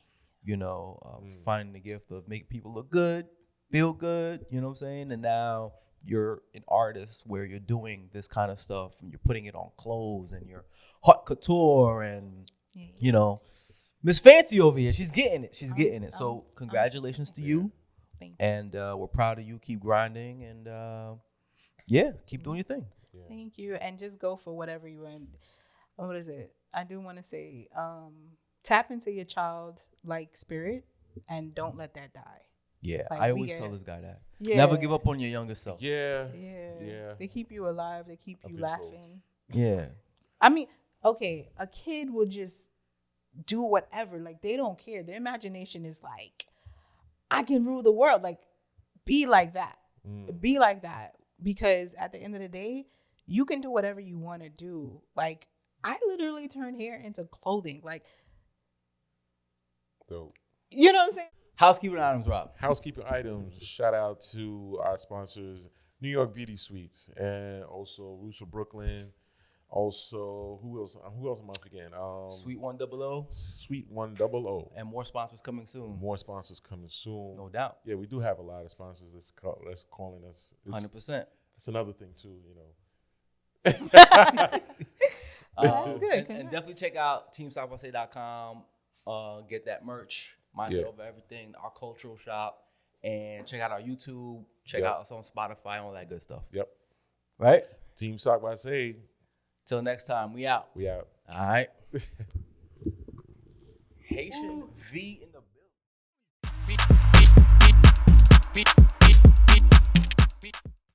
Speaker 2: finding the gift of making people look good, feel good, you know what I'm saying? And now you're an artist where you're doing this kind of stuff and you're putting it on clothes and you're haute couture and, Miss Fancy over here. She's getting it. So congratulations to you.
Speaker 4: Thank you.
Speaker 2: And we're proud of you. Keep grinding and, keep doing your thing.
Speaker 4: Yeah. Thank you. And just go for whatever you want. What is it? I do want to say, tap into your childlike spirit and don't let that die.
Speaker 2: Yeah, like I always tell this guy that. Yeah. Never give up on your younger self.
Speaker 3: Yeah.
Speaker 4: They keep you alive. They keep you laughing.
Speaker 2: Yeah.
Speaker 4: I mean, okay, a kid will just do whatever. Like, they don't care. Their imagination is like, I can rule the world. Like, be like that. Be like that. Because at the end of the day, you can do whatever you want to do. Like, I literally turn hair into clothing. Like,
Speaker 3: dope.
Speaker 4: You know what I'm saying?
Speaker 2: Housekeeping items, Rob.
Speaker 3: Housekeeping items. Shout out to our sponsors, New York Beauty Suites, and also Roots of Brooklyn. Also, who else am I forgetting?
Speaker 2: Sweet 100.
Speaker 3: Sweet 100.
Speaker 2: And more sponsors coming soon.
Speaker 3: No
Speaker 2: doubt.
Speaker 3: Yeah, we do have a lot of sponsors that's calling us.
Speaker 2: 100%.
Speaker 3: That's another thing too,
Speaker 4: That's good.
Speaker 2: And definitely check out teamstockpase.com. Get that merch. Mindset Over Everything, our cultural shop, and check out our YouTube. Check out us on Spotify and all that good stuff.
Speaker 3: Yep.
Speaker 2: Right?
Speaker 3: Team Sock by Say.
Speaker 2: Till next time, we out.
Speaker 3: All
Speaker 2: right. Haitian V in the building.